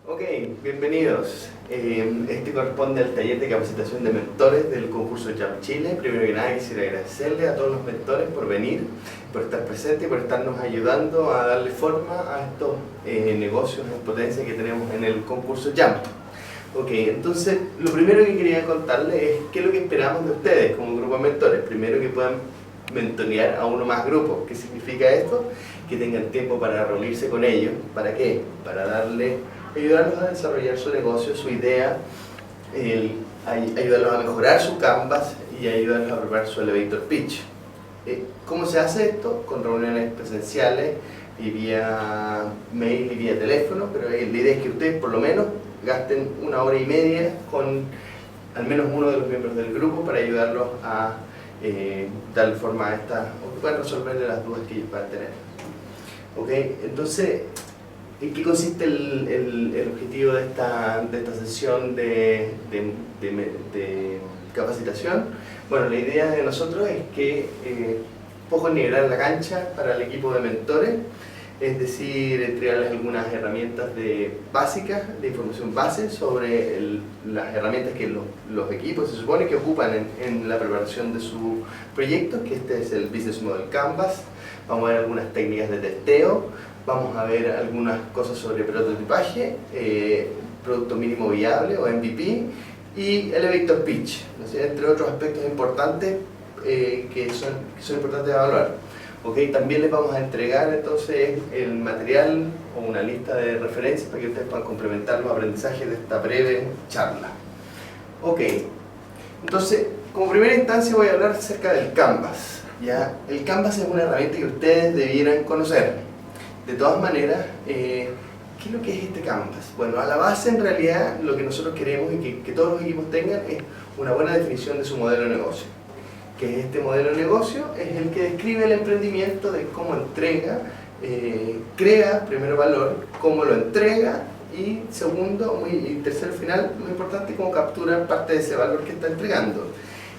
Ok, bienvenidos. Este corresponde al taller de capacitación de mentores del concurso Jump Chile. Primero que nada quisiera agradecerle a todos los mentores por venir, por estar presentes y por estarnos ayudando a darle forma a estos negocios en potencia que tenemos en el concurso Jump. Ok, entonces lo primero que quería contarles es qué es lo que esperamos de ustedes como grupo de mentores. Primero, que puedan mentorear a uno más grupos. ¿Qué significa esto? Que tengan tiempo para reunirse con ellos. ¿Para qué? Para ayudarlos a desarrollar su negocio, su idea, ayudarlos a mejorar su canvas y ayudarlos a preparar su elevator pitch. ¿Cómo se hace esto? Con reuniones presenciales y vía mail y vía teléfono, pero la idea es que ustedes por lo menos gasten 1 hora y media con al menos uno de los miembros del grupo para ayudarlos a darle forma a esta, o que puedan resolverle las dudas que ellos puedan tener. ¿Ok? Entonces, ¿en qué consiste el objetivo de esta sesión de capacitación? Bueno, la idea de nosotros es que poco nivelar la cancha para el equipo de mentores, es decir, entregarles algunas herramientas básicas, de información base sobre las herramientas que los equipos se supone que ocupan en la preparación de su proyecto, que este es el Business Model Canvas. Vamos a ver algunas técnicas de testeo, vamos a ver algunas cosas sobre prototipaje, producto mínimo viable o MVP y elevator pitch, ¿no? Entre otros aspectos importantes que son importantes de evaluar. Okay, también les vamos a entregar entonces el material o una lista de referencias para que ustedes puedan complementar los aprendizajes de esta breve charla. Ok, entonces como primera instancia voy a hablar acerca del Canvas. ¿Ya? El Canvas es una herramienta que ustedes debieran conocer. De todas maneras, ¿qué es lo que es este Canvas? Bueno, a la base en realidad lo que nosotros queremos y que todos los equipos tengan es una buena definición de su modelo de negocio. Que es este modelo de negocio, es el que describe el emprendimiento de cómo entrega, crea primero valor, cómo lo entrega y segundo, y tercero final, lo importante, cómo captura parte de ese valor que está entregando.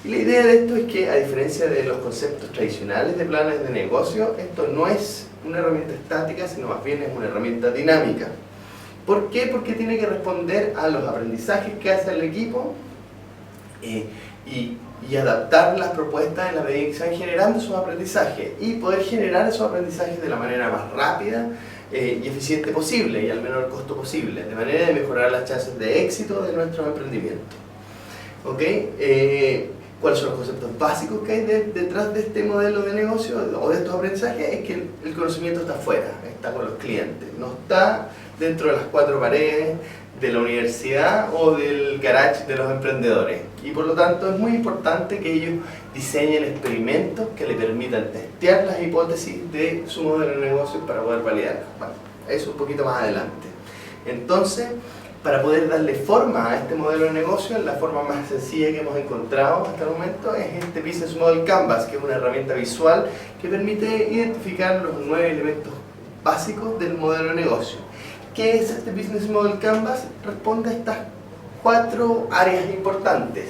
Y la idea de esto es que, a diferencia de los conceptos tradicionales de planes de negocio, esto no es una herramienta estática, sino más bien es una herramienta dinámica. ¿Por qué? Porque tiene que responder a los aprendizajes que hace el equipo y adaptar las propuestas en la medida que se van generando esos aprendizajes y poder generar esos aprendizajes de la manera más rápida y eficiente posible y al menor costo posible, de manera de mejorar las chances de éxito de nuestros emprendimientos. ¿Ok? ¿Cuáles son los conceptos básicos que hay detrás de este modelo de negocio o de estos aprendizajes? Es que el conocimiento está afuera, está con los clientes, no está dentro de las 4 paredes de la universidad o del garage de los emprendedores, y por lo tanto es muy importante que ellos diseñen experimentos que le permitan testear las hipótesis de su modelo de negocio para poder validarlas. Bueno, eso un poquito más adelante. Entonces, para poder darle forma a este modelo de negocio, la forma más sencilla que hemos encontrado hasta el momento es este Business Model Canvas, que es una herramienta visual que permite identificar los 9 elementos básicos del modelo de negocio. ¿Qué es este Business Model Canvas? Responde a estas 4 áreas importantes.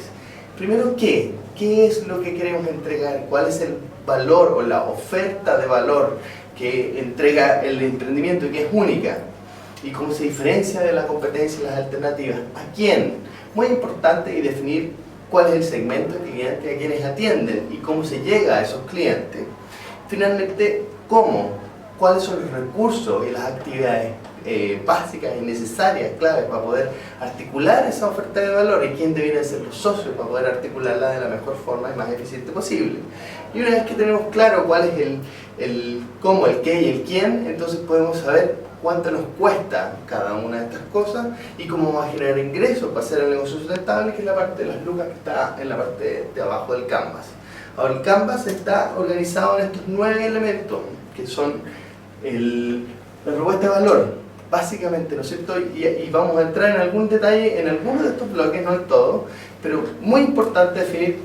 Primero, ¿qué? ¿Qué es lo que queremos entregar? ¿Cuál es el valor o la oferta de valor que entrega el emprendimiento y que es única? ¿Y cómo se diferencia de la competencia y las alternativas? ¿A quién? Muy importante, y definir cuál es el segmento de clientes a quienes atienden y cómo se llega a esos clientes. Finalmente, ¿cómo? ¿Cuáles son los recursos y las actividades básicas y necesarias, claves, para poder articular esa oferta de valor, y quién deberían ser los socios para poder articularla de la mejor forma y más eficiente posible? Y una vez que tenemos claro cuál es el cómo, el qué y el quién, entonces podemos saber cuánto nos cuesta cada una de estas cosas y cómo va a generar ingresos para hacer el negocio sustentable, que es la parte de las lucas que está en la parte de abajo del Canvas. Ahora, el Canvas está organizado en estos 9 elementos, que son la propuesta de valor, básicamente, ¿no es cierto? Y vamos a entrar en algún detalle en algunos de estos bloques, no en todo, pero muy importante definir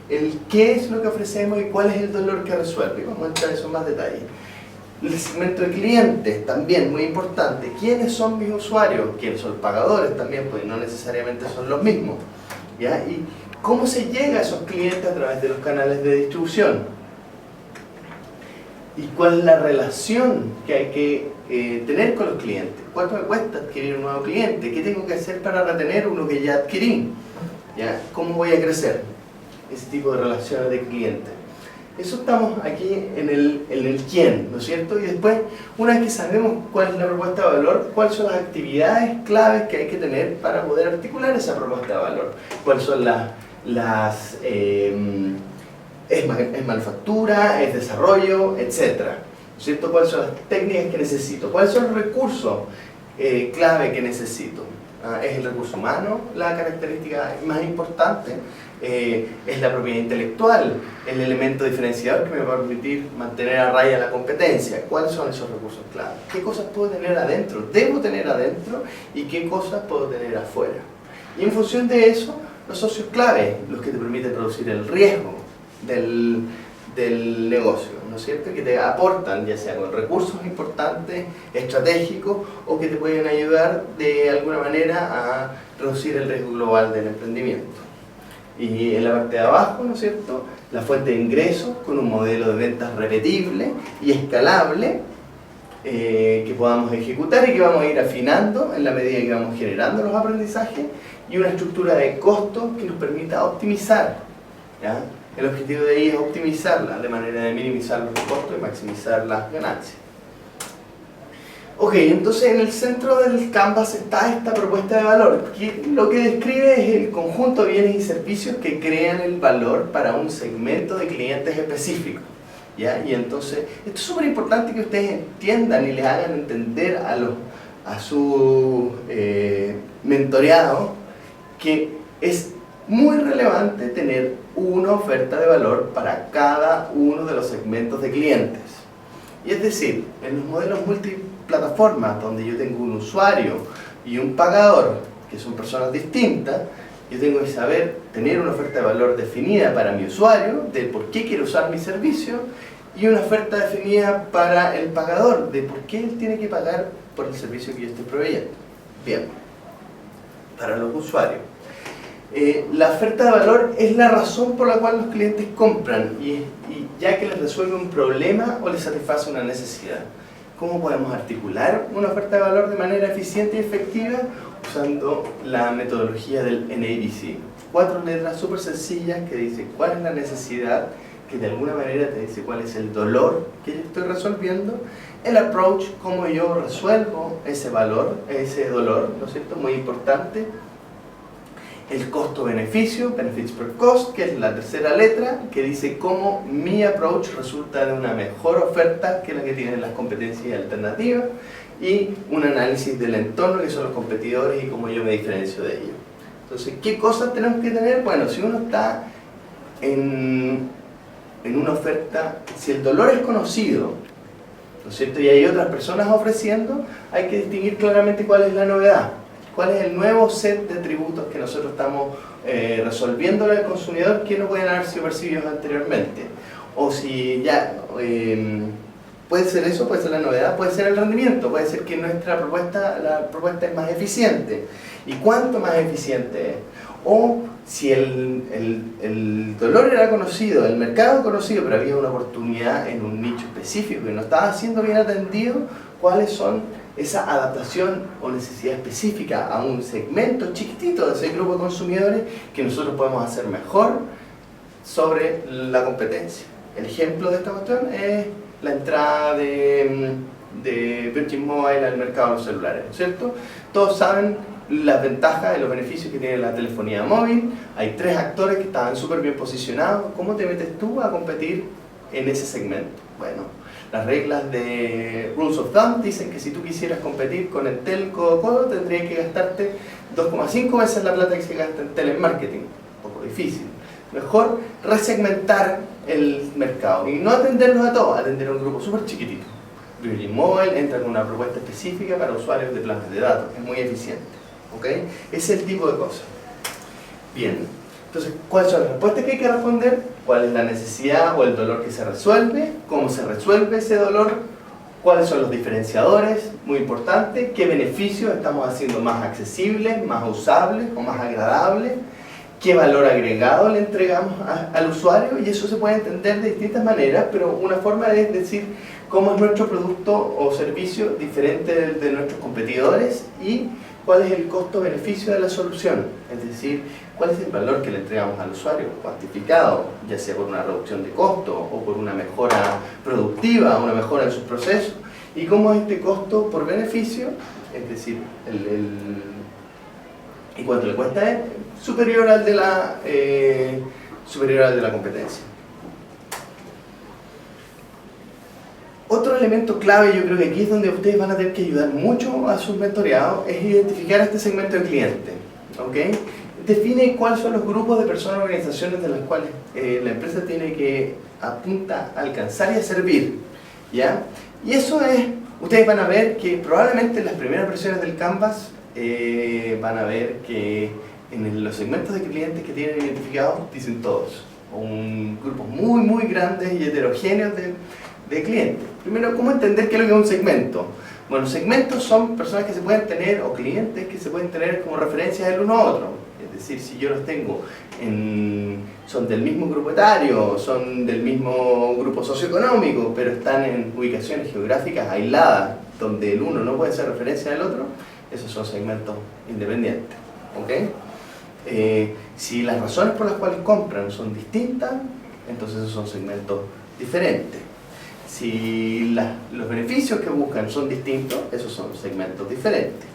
el qué es lo que ofrecemos y cuál es el dolor que resuelve. Y vamos a entrar en eso en más detalle. El segmento de clientes, también muy importante. ¿Quiénes son mis usuarios? ¿Quiénes son los pagadores? También, pues no necesariamente son los mismos. ¿Ya? ¿Y cómo se llega a esos clientes a través de los canales de distribución? ¿Y cuál es la relación que hay que tener con los clientes. ¿Cuánto me cuesta adquirir un nuevo cliente? ¿Qué tengo que hacer para retener uno que ya adquirí? ¿Ya? ¿Cómo voy a crecer? Ese tipo de relaciones de clientes. Eso estamos aquí en el quién, ¿no es cierto? Y después, una vez que sabemos cuál es la propuesta de valor, cuáles son las actividades claves que hay que tener para poder articular esa propuesta de valor. ¿Cuáles son es manufactura, es desarrollo, etcétera? ¿No es cierto? ¿Cuáles son las técnicas que necesito? ¿Cuáles son los recursos clave que necesito? ¿Es el recurso humano la característica más importante? ¿Es la propiedad intelectual el elemento diferenciador que me va a permitir mantener a raya la competencia? ¿Cuáles son esos recursos clave? ¿Qué cosas puedo tener adentro? ¿Debo tener adentro? ¿Y qué cosas puedo tener afuera? Y en función de eso, los socios clave, los que te permiten reducir el riesgo del negocio, ¿no es cierto? Que te aportan, ya sea con recursos importantes, estratégicos, o que te pueden ayudar de alguna manera a reducir el riesgo global del emprendimiento. Y en la parte de abajo, ¿no es cierto?, la fuente de ingresos con un modelo de ventas repetible y escalable que podamos ejecutar y que vamos a ir afinando en la medida que vamos generando los aprendizajes, y una estructura de costos que nos permita optimizar, ¿ya? El objetivo de ahí es optimizarla de manera de minimizar los costos y maximizar las ganancias. Ok, entonces en el centro del Canvas está esta propuesta de valor, que lo que describe es el conjunto de bienes y servicios que crean el valor para un segmento de clientes específico, ¿ya? Y entonces, esto es súper importante que ustedes entiendan y les hagan entender a su mentoreado que es muy relevante tener una oferta de valor para cada uno de los segmentos de clientes. Y es decir, en los modelos multiplataformas, donde yo tengo un usuario y un pagador, que son personas distintas, yo tengo que saber tener una oferta de valor definida para mi usuario, de por qué quiere usar mi servicio, y una oferta definida para el pagador, de por qué él tiene que pagar por el servicio que yo estoy proveyendo. Bien, para los usuarios. La oferta de valor es la razón por la cual los clientes compran, y ya que les resuelve un problema o les satisface una necesidad. ¿Cómo podemos articular una oferta de valor de manera eficiente y efectiva? Usando la metodología del NABC. 4 letras súper sencillas que dicen cuál es la necesidad, que de alguna manera te dice cuál es el dolor que yo estoy resolviendo, el approach, cómo yo resuelvo ese valor, ese dolor, ¿no es cierto?, muy importante. El costo-beneficio, benefits per cost, que es la tercera letra, que dice cómo mi approach resulta de una mejor oferta que la que tienen las competencias alternativas, y un análisis del entorno, que son los competidores y cómo yo me diferencio de ellos. Entonces, ¿qué cosas tenemos que tener? Bueno, si uno está en una oferta, si el dolor es conocido, ¿no es cierto?, y hay otras personas ofreciendo, hay que distinguir claramente cuál es la novedad. ¿Cuál es el nuevo set de tributos que nosotros estamos resolviéndole al consumidor que no pueden haber sido percibidos anteriormente? O si ya, puede ser eso, puede ser la novedad, puede ser el rendimiento, puede ser que nuestra propuesta, la propuesta es más eficiente. ¿Y cuánto más eficiente es? O si el dolor era conocido, el mercado conocido, pero había una oportunidad en un nicho específico y no estaba siendo bien atendido, ¿cuáles son esa adaptación o necesidad específica a un segmento chiquitito de ese grupo de consumidores que nosotros podemos hacer mejor sobre la competencia? El ejemplo de esta cuestión es la entrada de Virgin Mobile al mercado de los celulares, ¿no es cierto? Todos saben las ventajas y los beneficios que tiene la telefonía móvil. Hay 3 actores que estaban súper bien posicionados. ¿Cómo te metes tú a competir en ese segmento? Bueno, las reglas de Rules of Thumb dicen que si tú quisieras competir con Entel codo a codo, tendrías que gastarte 2,5 veces la plata que se gasta Entel en marketing. Un poco difícil. Mejor resegmentar el mercado y no atenderlos a todos, atender a un grupo súper chiquitito. Virgin Mobile entra con una propuesta específica para usuarios de planes de datos, es muy eficiente. ¿Ok? Ese es el tipo de cosas. Bien, entonces, ¿cuáles son las respuestas que hay que responder? ¿Cuál es la necesidad o el dolor que se resuelve? ¿Cómo se resuelve ese dolor? ¿Cuáles son los diferenciadores? Muy importante. ¿Qué beneficios estamos haciendo más accesibles, más usables o más agradables? ¿Qué valor agregado le entregamos al usuario? Y eso se puede entender de distintas maneras, pero una forma es decir cómo es nuestro producto o servicio diferente de nuestros competidores y cuál es el costo-beneficio de la solución, es decir, cuál es el valor que le entregamos al usuario, cuantificado, ya sea por una reducción de costo o por una mejora productiva, una mejora en sus procesos, y cómo es este costo por beneficio, es decir, y cuánto le cuesta es superior al de la competencia. Otro elemento clave, yo creo que aquí es donde ustedes van a tener que ayudar mucho a sus mentoreados, es identificar este segmento de cliente. ¿Okay? Define cuáles son los grupos de personas o organizaciones de las cuales la empresa tiene que apunta a alcanzar y a servir. ¿Ya? Y eso es, ustedes van a ver que probablemente en las primeras versiones del Canvas van a ver que en los segmentos de clientes que tienen identificados dicen todos, un grupo muy grandes y heterogéneos de clientes. Primero, ¿cómo entender qué es lo que es un segmento? Bueno, segmentos son personas que se pueden tener, o clientes que se pueden tener como referencias el uno a otro. Es decir, si yo los tengo son del mismo grupo etario, son del mismo grupo socioeconómico, pero están en ubicaciones geográficas aisladas, donde el uno no puede ser referencia del otro, esos son segmentos independientes. ¿Okay? Si las razones por las cuales compran son distintas, entonces esos son segmentos diferentes. Si los beneficios que buscan son distintos, esos son segmentos diferentes.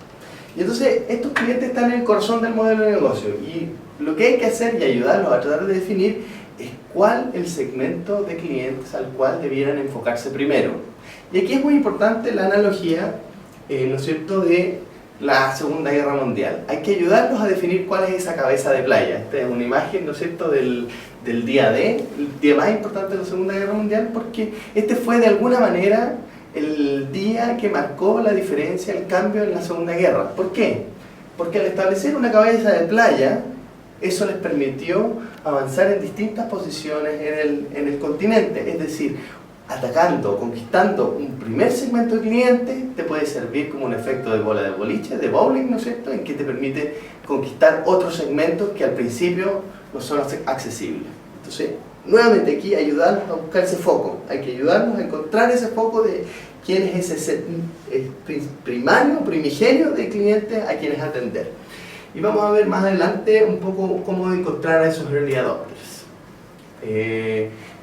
Y entonces estos clientes están en el corazón del modelo de negocio y lo que hay que hacer y ayudarlos a tratar de definir es cuál es el segmento de clientes al cual debieran enfocarse primero. Y aquí es muy importante la analogía, ¿no es cierto?, de la Segunda Guerra Mundial. Hay que ayudarlos a definir cuál es esa cabeza de playa. Esta es una imagen, ¿no es cierto?, del día D, el día más importante de la Segunda Guerra Mundial, porque este fue de alguna manera el día que marcó la diferencia, el cambio en la Segunda Guerra. ¿Por qué? Porque al establecer una cabeza de playa, eso les permitió avanzar en distintas posiciones en el continente, es decir, atacando, conquistando un primer segmento de clientes, te puede servir como un efecto de bola de boliche, de bowling, ¿no es cierto?, en que te permite conquistar otros segmentos que al principio no son accesibles. Entonces, nuevamente aquí ayudarnos a buscar ese foco, hay que ayudarnos a encontrar ese foco de quién es ese primario, primigenio de clientes a quienes atender. Y vamos a ver más adelante un poco cómo encontrar a esos early adopters.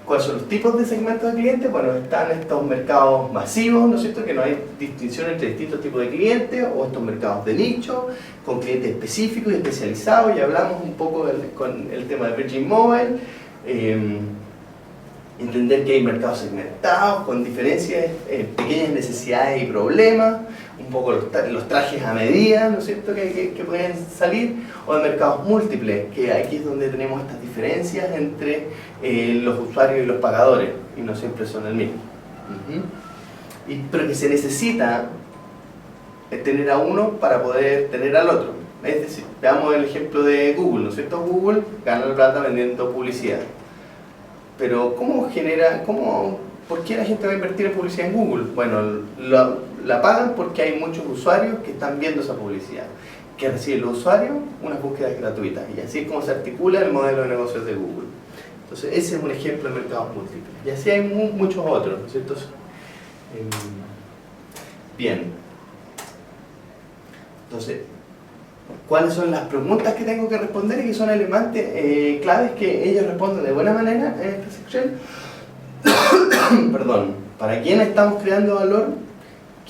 ¿Cuáles son los tipos de segmentos de clientes? Bueno, están estos mercados masivos, ¿no es cierto?, que no hay distinción entre distintos tipos de clientes, o estos mercados de nicho, con clientes específicos y especializados, y hablamos un poco con el tema de Virgin Mobile, entender que hay mercados segmentados, con diferencias, pequeñas necesidades y problemas, un poco los trajes a medida, ¿no es cierto?, que pueden salir, o de mercados múltiples, que aquí es donde tenemos estas diferencias entre los usuarios y los pagadores, y no siempre son el mismo. Pero que se necesita tener a uno para poder tener al otro. Es decir, veamos el ejemplo de Google, ¿no es cierto? Google gana la plata vendiendo publicidad. Pero ¿por qué la gente va a invertir en publicidad en Google? Bueno, la pagan porque hay muchos usuarios que están viendo esa publicidad. Que reciben los usuarios unas búsquedas gratuitas. Y así es como se articula el modelo de negocios de Google. Entonces, ese es un ejemplo de mercados múltiples. Y así hay muchos otros, ¿no es cierto? Bien. Entonces, ¿cuáles son las preguntas que tengo que responder y que son elementos claves que ellos responden de buena manera en esta sección? Perdón. ¿Para quién estamos creando valor?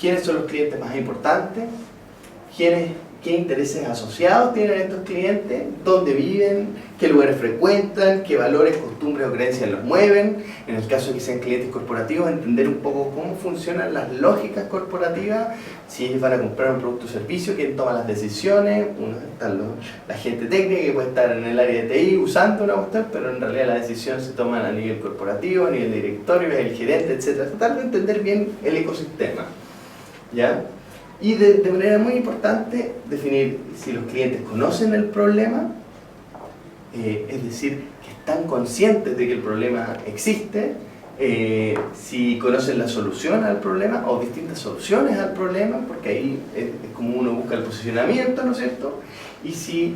¿Quiénes son los clientes más importantes? ¿Qué intereses asociados tienen estos clientes? ¿Dónde viven? ¿Qué lugares frecuentan? ¿Qué valores, costumbres o creencias los mueven? En el caso de que sean clientes corporativos, entender un poco cómo funcionan las lógicas corporativas, si ellos van a comprar un producto o servicio, quién toma las decisiones. Está la gente técnica que puede estar en el área de TI usando una cuestión, pero en realidad las decisiones se toman a nivel corporativo, a nivel de directorio, el gerente, etc. Tratar de entender bien el ecosistema, ¿ya? Y de manera muy importante, definir si los clientes conocen el problema, es decir, que están conscientes de que el problema existe, si conocen la solución al problema o distintas soluciones al problema, porque ahí es como uno busca el posicionamiento, ¿no es cierto? Y si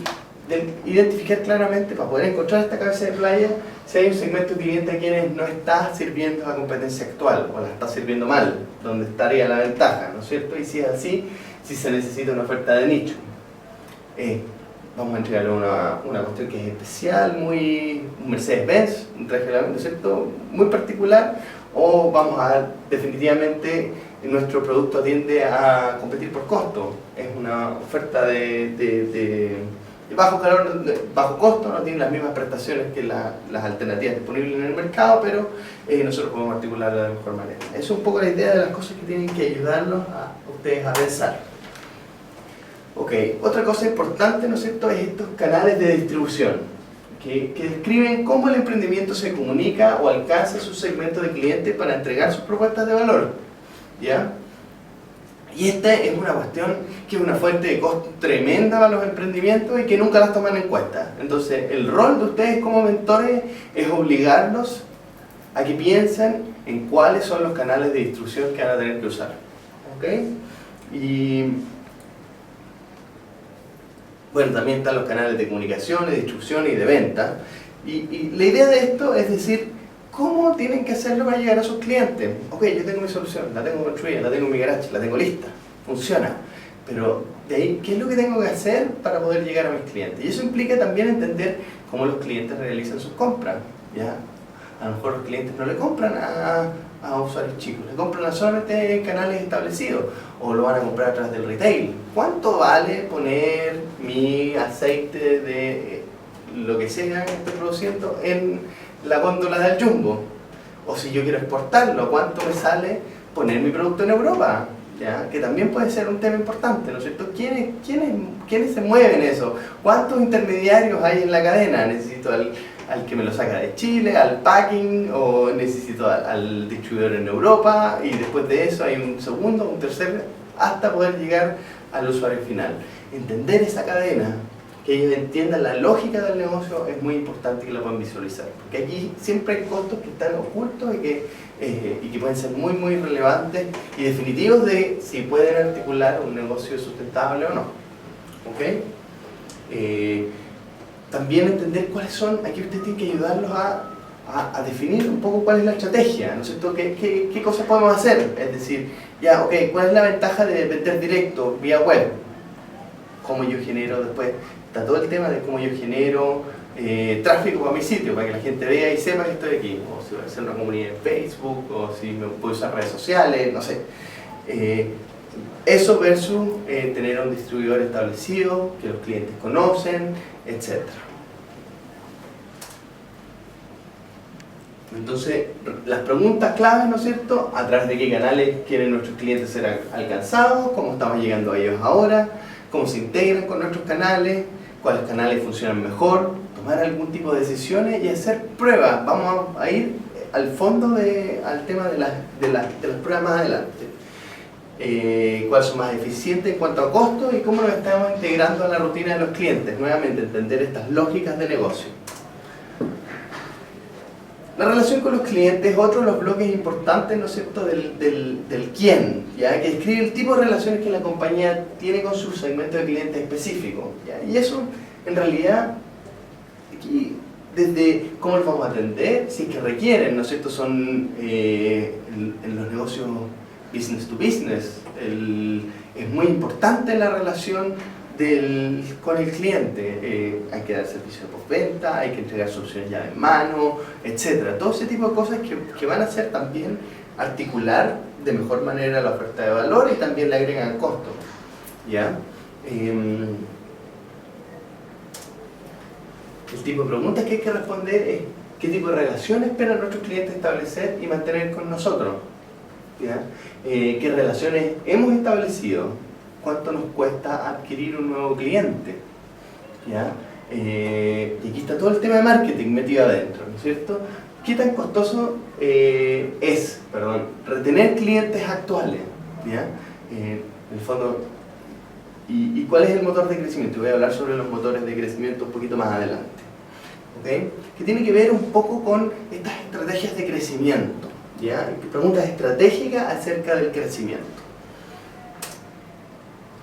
identificar claramente, para poder encontrar esta cabeza de playa, si hay un segmento de clientes a quienes no está sirviendo la competencia actual o la está sirviendo mal, donde estaría la ventaja, ¿no es cierto? Y si es así, si se necesita una oferta de nicho. Vamos a entregarle una cuestión que es especial, un Mercedes-Benz, un traje de lamento, ¿cierto? Muy particular, o vamos a definitivamente nuestro producto tiende a competir por costo. Es una oferta de bajo costo, no tiene las mismas prestaciones que las alternativas disponibles en el mercado, pero nosotros podemos articularla de la mejor manera. Esa es un poco la idea de las cosas que tienen que ayudarlos a ustedes a pensar. Ok, otra cosa importante, ¿no es cierto?, es estos canales de distribución que describen cómo el emprendimiento se comunica o alcanza su segmento de clientes para entregar sus propuestas de valor, ¿ya? Y esta es una cuestión que es una fuente de costo tremenda para los emprendimientos y que nunca las toman en cuenta. Entonces, el rol de ustedes como mentores es obligarlos a que piensen en cuáles son los canales de distribución que van a tener que usar, ¿ok? Y bueno, también están los canales de comunicación, de distribución y de venta. Y la idea de esto es decir, ¿cómo tienen que hacerlo para llegar a sus clientes? Ok, yo tengo mi solución, la tengo construida, la tengo en mi garage, la tengo lista, funciona. Pero de ahí, ¿qué es lo que tengo que hacer para poder llegar a mis clientes? Y eso implica también entender cómo los clientes realizan sus compras, ¿ya? A lo mejor los clientes no le compran a usuarios chicos, le compran solamente en canales establecidos o lo van a comprar a través del retail. ¿Cuánto vale poner mi aceite de lo que sea que estoy produciendo en la góndola del Jumbo? O si yo quiero exportarlo, ¿cuánto me sale poner mi producto en Europa? ¿Ya? Que también puede ser un tema importante, ¿no es cierto? ¿Quiénes se mueven eso? ¿Cuántos intermediarios hay en la cadena? ¿Necesito al que me lo saca de Chile, al packing, o necesito al distribuidor en Europa, y después de eso hay un segundo, un tercero, hasta poder llegar al usuario final? Entender esa cadena, que ellos entiendan la lógica del negocio, es muy importante que la puedan visualizar, porque aquí siempre hay costos que están ocultos y que pueden ser muy muy relevantes y definitivos de si pueden articular un negocio sustentable o no. ¿Ok? También entender cuáles son, aquí ustedes tienen que ayudarlos a definir un poco cuál es la estrategia, ¿no es cierto? ¿Qué cosas podemos hacer? Es decir, ya, ok, ¿cuál es la ventaja de vender directo vía web? ¿Cómo yo genero después? Está todo el tema de cómo yo genero tráfico para mi sitio, para que la gente vea y sepa que estoy aquí, o si voy a hacer una comunidad en Facebook, o si me puedo usar redes sociales, no sé. Eso versus tener un distribuidor establecido, que los clientes conocen, etc. Entonces, las preguntas claves, ¿no es cierto? A través de qué canales quieren nuestros clientes ser alcanzados, cómo estamos llegando a ellos ahora, cómo se integran con nuestros canales, cuáles canales funcionan mejor, tomar algún tipo de decisiones y hacer pruebas. Vamos a ir al fondo al tema de las pruebas más adelante. Cuáles son más eficientes en cuanto a costos y cómo nos estamos integrando a la rutina de los clientes. Nuevamente, entender estas lógicas de negocio. La relación con los clientes es otro de los bloques importantes, ¿no es cierto?, del quién, ¿ya? Que describe el tipo de relaciones que la compañía tiene con su segmento de clientes específico, ¿ya? Y eso, en realidad, aquí, desde cómo los vamos a atender, si es que requieren, ¿no es cierto?, son en los negocios business to business, es muy importante la relación con el cliente. Hay que dar servicio de postventa, hay que entregar soluciones llave en mano, etc. Todo ese tipo de cosas que van a hacer también articular de mejor manera la oferta de valor y también le agregan costo, ¿ya? El tipo de preguntas que hay que responder es ¿qué tipo de relación esperan nuestros clientes establecer y mantener con nosotros? ¿Ya? ¿Qué relaciones hemos establecido? ¿Cuánto nos cuesta adquirir un nuevo cliente? ¿Ya? Y aquí está todo el tema de marketing metido adentro, ¿no es cierto? ¿Qué tan costoso es retener clientes actuales? ¿Ya? En el fondo, ¿y cuál es el motor de crecimiento? Voy a hablar sobre los motores de crecimiento un poquito más adelante. ¿Okay? Que tiene que ver un poco con estas estrategias de crecimiento, ¿ya? Preguntas estratégicas acerca del crecimiento.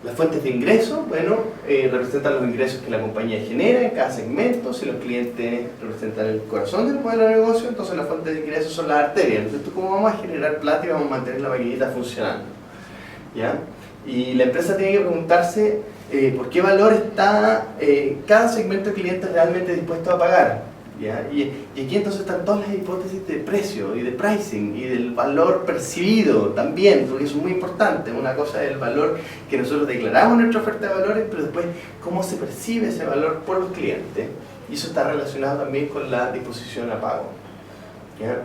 Las fuentes de ingresos, bueno, representan los ingresos que la compañía genera en cada segmento. Si los clientes representan el corazón del modelo de negocio, entonces las fuentes de ingresos son las arterias. Entonces, ¿cómo vamos a generar plata y vamos a mantener la maquinita funcionando? ¿Ya? Y la empresa tiene que preguntarse por qué valor está cada segmento de clientes realmente dispuesto a pagar. ¿Ya? Y aquí entonces están todas las hipótesis de precio y de pricing y del valor percibido también, porque eso es muy importante. Una cosa es el valor que nosotros declaramos en nuestra oferta de valores, pero después cómo se percibe ese valor por los clientes. Y eso está relacionado también con la disposición a pago. ¿Ya?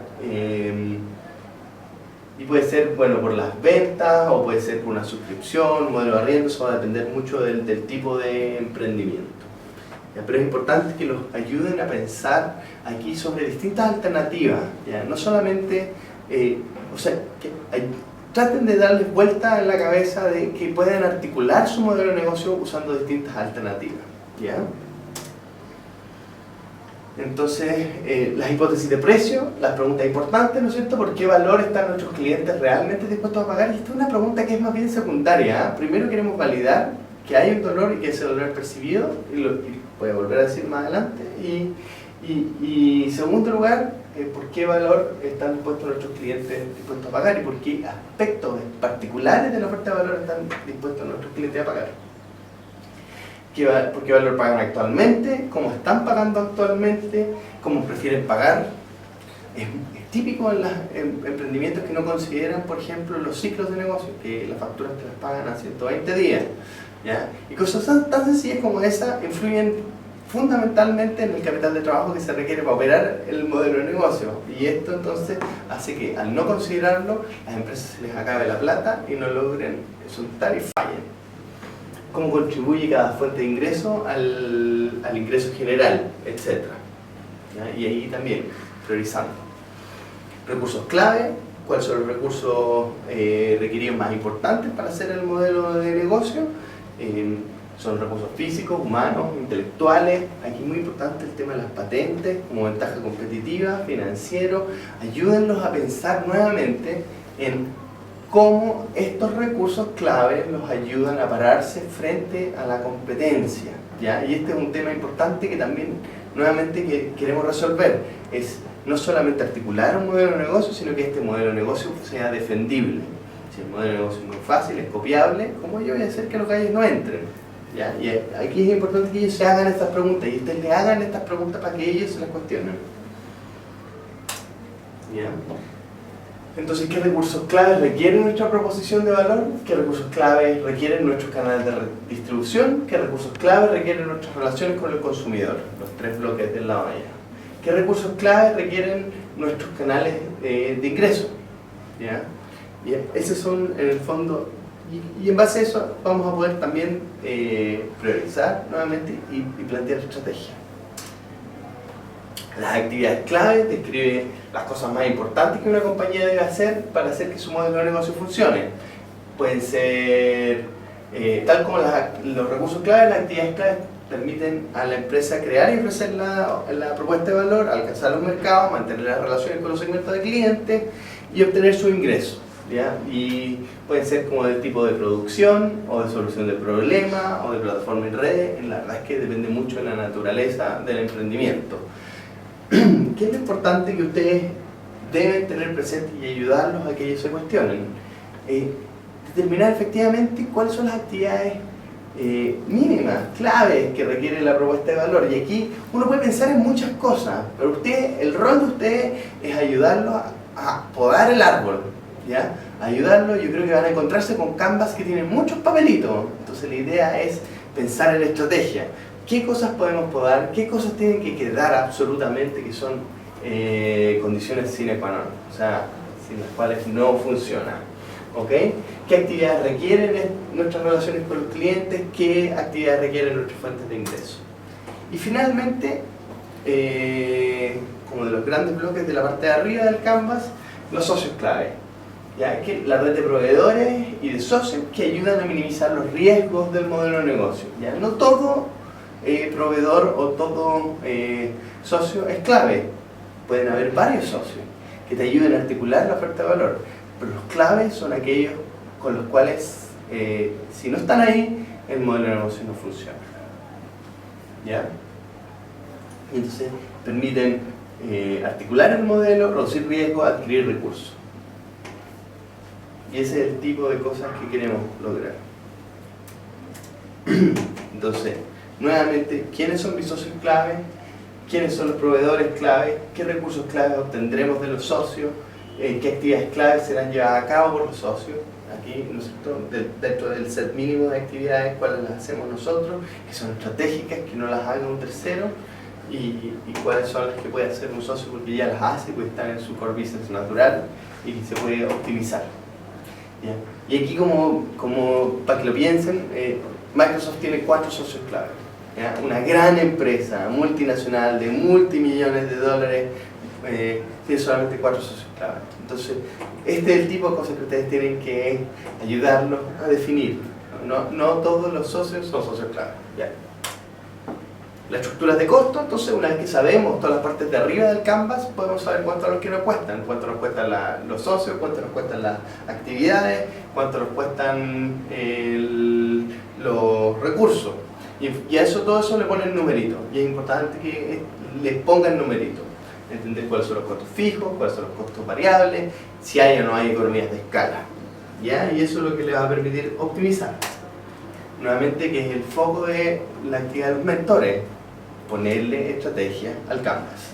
Y puede ser, bueno, por las ventas o puede ser por una suscripción, un modelo de arriendo. Eso va a depender mucho del tipo de emprendimiento. ¿Ya? Pero es importante que los ayuden a pensar aquí sobre distintas alternativas, ¿ya? No solamente, o sea, que traten de darles vuelta en la cabeza de que pueden articular su modelo de negocio usando distintas alternativas, ¿ya? Entonces, las hipótesis de precio, las preguntas importantes, ¿no es cierto? ¿Por qué valor están nuestros clientes realmente dispuestos a pagar? Y esta es una pregunta que es más bien secundaria, ¿eh? Primero queremos validar que hay un dolor y que ese dolor es percibido, y voy a volver a decir más adelante. Y en segundo lugar, ¿por qué valor están dispuestos nuestros clientes dispuestos a pagar? Y por qué aspectos particulares de la oferta de valor están dispuestos nuestros clientes a pagar. ¿Por qué valor pagan actualmente? ¿Cómo están pagando actualmente? ¿Cómo prefieren pagar? Es típico en los emprendimientos que no consideran, por ejemplo, los ciclos de negocio, que las facturas te las pagan a 120 días. ¿Ya? Y cosas tan sencillas como esa influyen fundamentalmente en el capital de trabajo que se requiere para operar el modelo de negocio. Y esto entonces hace que al no considerarlo, las empresas se les acabe la plata y no logren soltar y fallen. ¿Cómo contribuye cada fuente de ingreso al ingreso general, etcétera? ¿Ya? Y ahí también, priorizando. Recursos clave, ¿cuáles son los recursos requeridos más importantes para hacer el modelo de negocio? Son recursos físicos, humanos, intelectuales. Aquí es muy importante el tema de las patentes como ventaja competitiva, financiero. Ayúdenlos a pensar nuevamente en cómo estos recursos clave los ayudan a pararse frente a la competencia, ¿ya? Y este es un tema importante que también nuevamente queremos resolver. Es no solamente articular un modelo de negocio, sino que este modelo de negocio sea defendible. Si el modelo de negocio es muy fácil, es copiable, ¿cómo yo voy a hacer que los gallos no entren? ¿Ya? Y aquí es importante que ellos se hagan estas preguntas y ustedes le hagan estas preguntas para que ellos se las cuestionen. ¿Ya? Entonces, ¿qué recursos claves requieren nuestra proposición de valor? ¿Qué recursos claves requieren nuestros canales de distribución? ¿Qué recursos claves requieren nuestras relaciones con el consumidor? Los tres bloques de la malla. ¿Qué recursos claves requieren nuestros canales de ingreso? ¿Ya? Y esos son, en el fondo, y en base a eso vamos a poder también priorizar nuevamente y plantear estrategias. Las actividades clave describen las cosas más importantes que una compañía debe hacer para hacer que su modelo de negocio funcione. Pueden ser, tal como los recursos clave, las actividades clave permiten a la empresa crear y ofrecer la propuesta de valor, alcanzar los mercados, mantener las relaciones con los segmentos de clientes y obtener su ingreso. ¿Ya? Y pueden ser como del tipo de producción o de solución de problemas o de plataforma en redes. La verdad es que depende mucho de la naturaleza del emprendimiento. ¿Qué es lo importante que ustedes deben tener presente y ayudarlos a que ellos se cuestionen? Determinar efectivamente cuáles son las actividades mínimas, claves que requiere la propuesta de valor. Y aquí uno puede pensar en muchas cosas, pero el rol de ustedes es ayudarlos a podar el árbol, ¿ya? Ayudarlos. Yo creo que van a encontrarse con Canvas que tienen muchos papelitos. Entonces la idea es pensar en la estrategia. ¿Qué cosas podemos podar? ¿Qué cosas tienen que quedar absolutamente que son condiciones sine qua non? O sea, sin las cuales no funciona. ¿Ok? ¿Qué actividades requieren nuestras relaciones con los clientes? ¿Qué actividades requieren nuestras fuentes de ingreso? Y finalmente, como de los grandes bloques de la parte de arriba del Canvas, los socios clave. ¿Ya? Que la red de proveedores y de socios que ayudan a minimizar los riesgos del modelo de negocio. ¿Ya? No todo proveedor o todo socio es clave. Pueden haber varios socios que te ayuden a articular la oferta de valor, pero los claves son aquellos con los cuales si no están ahí, el modelo de negocio no funciona. ¿Ya? Y entonces permiten articular el modelo, reducir riesgo, adquirir recursos. Y ese es el tipo de cosas que queremos lograr. Entonces, nuevamente, ¿quiénes son mis socios clave? ¿Quiénes son los proveedores clave? ¿Qué recursos clave obtendremos de los socios? ¿Qué actividades claves serán llevadas a cabo por los socios? Aquí, ¿no es cierto?, dentro del set mínimo de actividades, cuáles las hacemos nosotros, que son estratégicas, que no las haga un tercero, y cuáles son las que puede hacer un socio porque ya las hace, pues están en su core business natural y se puede optimizar. ¿Ya? Y aquí, como para que lo piensen, Microsoft tiene 4 socios clave. ¿Ya? Una gran empresa multinacional de multimillones de dólares tiene solamente 4 socios clave. Entonces, este es el tipo de cosas que ustedes tienen que ayudarlos a definir. No todos los socios son socios clave. ¿Ya? Las estructuras de costo, entonces una vez que sabemos todas las partes de arriba del canvas, podemos saber cuánto es lo que nos cuestan, cuánto nos cuestan los socios, cuánto nos cuestan las actividades, cuánto nos cuestan los recursos. Y a todo eso le ponen numeritos, y es importante que les pongan numeritos. Entender cuáles son los costos fijos, cuáles son los costos variables, si hay o no hay economías de escala. ¿Ya? Y eso es lo que les va a permitir optimizar. Nuevamente, que es el foco de la actividad de los mentores, ponerle estrategia al canvas.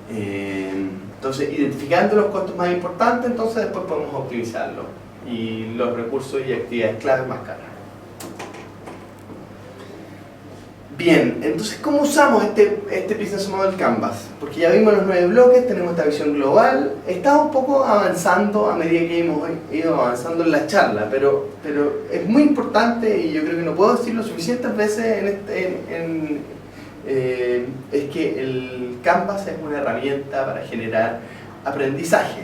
Entonces, identificando los costos más importantes, entonces después podemos optimizarlos y los recursos y actividades claves más caras. Bien, entonces, ¿cómo usamos este Business Model Canvas? Porque ya vimos los 9 bloques, tenemos esta visión global, estamos un poco avanzando a medida que hemos ido avanzando en la charla, pero es muy importante, y yo creo que no puedo decirlo suficientes veces es que el Canvas es una herramienta para generar aprendizaje.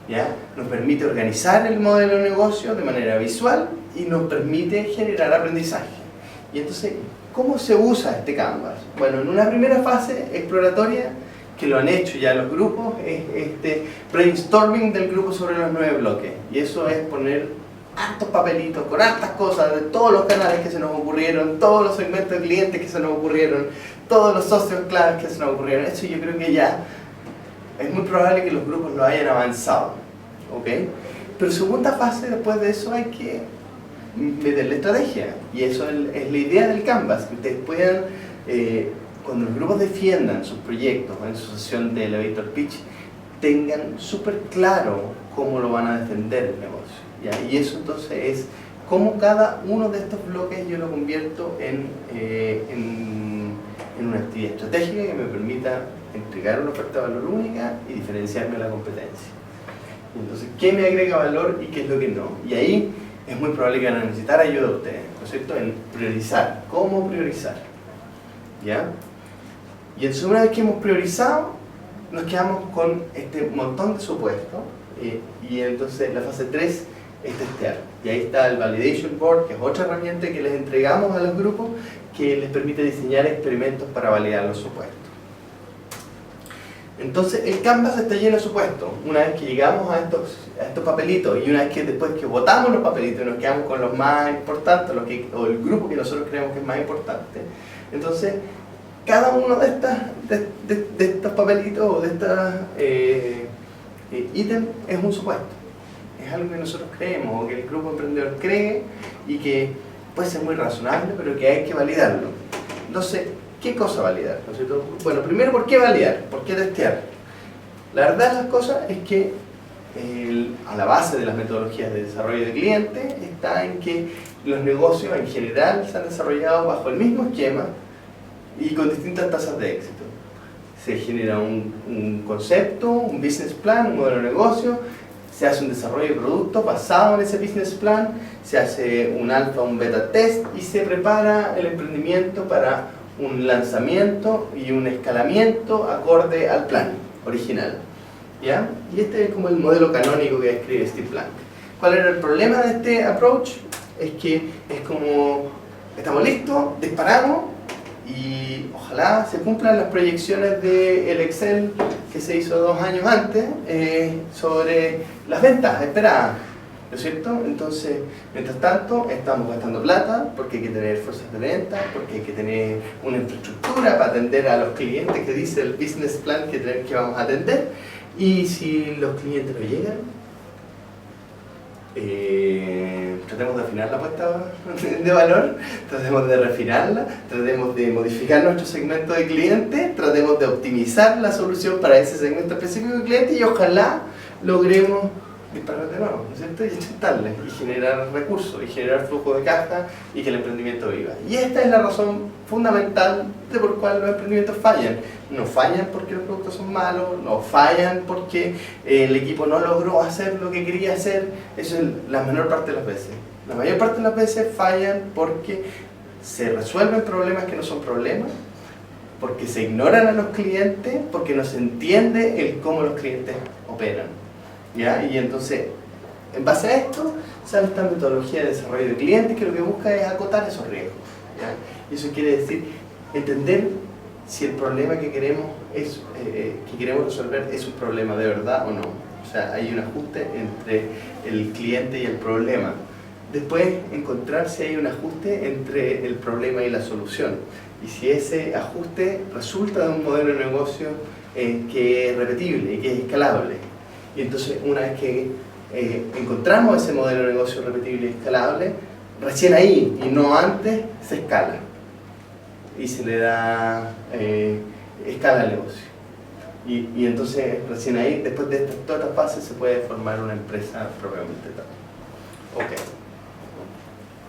¿Ya? Nos permite organizar el modelo de negocio de manera visual y nos permite generar aprendizaje. Y entonces, ¿cómo se usa este Canvas? Bueno, en una primera fase exploratoria, que lo han hecho ya los grupos, es este brainstorming del grupo sobre los 9 bloques. Y eso es poner hartos papelitos con hartas cosas de todos los canales que se nos ocurrieron, todos los segmentos de clientes que se nos ocurrieron, todos los socios claves que se nos ocurrieron. Eso yo creo que ya es muy probable que los grupos lo hayan avanzado. ¿Ok? Pero segunda fase, después de eso hay que meterle estrategia, y eso es la idea del Canvas, que ustedes puedan, cuando los grupos defiendan sus proyectos en su sesión de elevator pitch, tengan súper claro cómo lo van a defender el negocio, ¿ya? Y eso entonces es cómo cada uno de estos bloques yo lo convierto en una actividad estratégica que me permita entregar una oferta de valor única y diferenciarme de la competencia. Entonces, ¿qué me agrega valor y qué es lo que no? Y ahí es muy probable que van a necesitar ayuda de ustedes, ¿no es cierto?, en priorizar. ¿Cómo priorizar? ¿Ya? Y entonces, una vez que hemos priorizado, nos quedamos con este montón de supuestos, y entonces la fase 3 es testear. Y ahí está el Validation Board, que es otra herramienta que les entregamos a los grupos, que les permite diseñar experimentos para validar los supuestos. Entonces el Canvas está lleno de supuestos. Una vez que llegamos a estos papelitos, y una vez que después que votamos los papelitos y nos quedamos con los más importantes, o el grupo que nosotros creemos que es más importante, entonces cada uno de estos papelitos o de estos ítems es un supuesto. Es algo que nosotros creemos, o que el grupo emprendedor cree, y que puede ser muy razonable, pero que hay que validarlo. Entonces, ¿qué cosa validar? ¿No es cierto? Bueno, primero, ¿por qué validar? ¿Por qué testear? La verdad de las cosas es que a la base de las metodologías de desarrollo de clientes está en que los negocios en general se han desarrollado bajo el mismo esquema y con distintas tasas de éxito. Se genera un concepto, un business plan, un modelo de negocio, se hace un desarrollo de producto basado en ese business plan, se hace un alfa, un beta test, y se prepara el emprendimiento para un lanzamiento y un escalamiento acorde al plan original. ¿Ya? Y este es como el modelo canónico que describe Steve Blank. ¿Cuál era el problema de este approach? Es que es como, estamos listos, disparamos, y ojalá se cumplan las proyecciones del Excel que se hizo 2 años antes sobre las ventas esperadas. ¿no es cierto? Entonces, mientras tanto, estamos gastando plata porque hay que tener fuerzas de venta, porque hay que tener una infraestructura para atender a los clientes que dice el business plan que vamos a atender. Y si los clientes no llegan, tratemos de afinar la apuesta de valor, tratemos de refinarla, tratemos de modificar nuestro segmento de clientes, tratemos de optimizar la solución para ese segmento específico de clientes y ojalá logremos disparar de nuevo, ¿no es cierto? Y inyectarle, y generar recursos, y generar flujo de caja, y que el emprendimiento viva. Y esta es la razón fundamental de por cual los emprendimientos fallan. No fallan porque los productos son malos, no fallan porque el equipo no logró hacer lo que quería hacer. Eso es la menor parte de las veces. La mayor parte de las veces fallan porque se resuelven problemas que no son problemas, porque se ignoran a los clientes, porque no se entiende el cómo los clientes operan. ¿Ya? Y entonces, en base a esto, sale esta metodología de desarrollo de clientes que lo que busca es acotar esos riesgos. ¿Ya? Y eso quiere decir entender si el problema que queremos resolver es un problema de verdad o no. O sea, hay un ajuste entre el cliente y el problema. Después, encontrar si hay un ajuste entre el problema y la solución. Y si ese ajuste resulta de un modelo de negocio que es repetible y que es escalable. Y entonces, una vez que encontramos ese modelo de negocio repetible y escalable, recién ahí y no antes se escala y se le da escala al negocio. Y entonces, recién ahí, después de todas estas fases, se puede formar una empresa propiamente tal. Ok.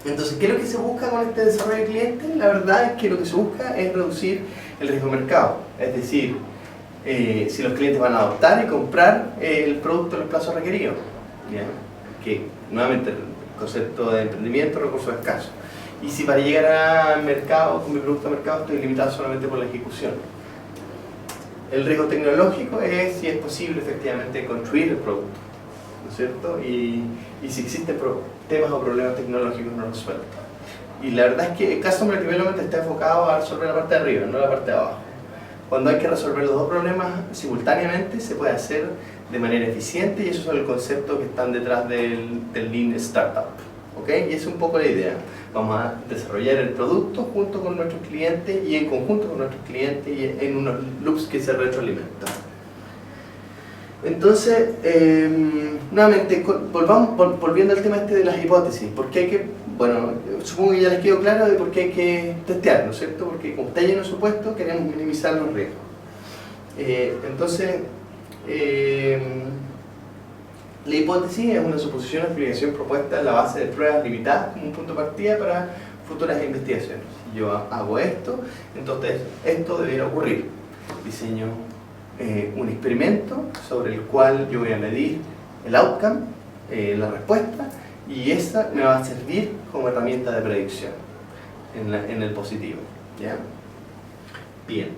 Entonces, ¿qué es lo que se busca con este desarrollo de clientes? La verdad es que lo que se busca es reducir el riesgo de mercado. Es decir, si los clientes van a adoptar y comprar el producto en los plazos requeridos. ¿Ya? Que, nuevamente, el concepto de emprendimiento, recursos escasos. Y si para llegar al mercado, con mi producto al mercado, estoy limitado solamente por la ejecución. El riesgo tecnológico es si es posible efectivamente construir el producto, ¿no es cierto? Y si existen temas o problemas tecnológicos no resueltos. Y la verdad es que el Customer Development está enfocado a resolver la parte de arriba, no la parte de abajo. Cuando hay que resolver los dos problemas simultáneamente, se puede hacer de manera eficiente y esos son el concepto que están detrás del Lean Startup. ¿Okay? Y esa es un poco la idea. Vamos a desarrollar el producto junto con nuestros clientes y en conjunto con nuestros clientes y en unos loops que se retroalimentan. Entonces, nuevamente, volviendo al tema este de las hipótesis, porque hay que, bueno, supongo que ya les quedó claro de por qué hay que testear, ¿no es cierto? Porque como está lleno de supuestos, queremos minimizar los riesgos. Entonces, la hipótesis es una suposición o explicación propuesta en la base de pruebas limitadas como un punto de partida para futuras investigaciones. Si yo hago esto, entonces esto debería ocurrir. Diseño un experimento sobre el cual yo voy a medir el outcome, la respuesta, y esa me va a servir como herramienta de predicción en el positivo. ¿Ya? Bien.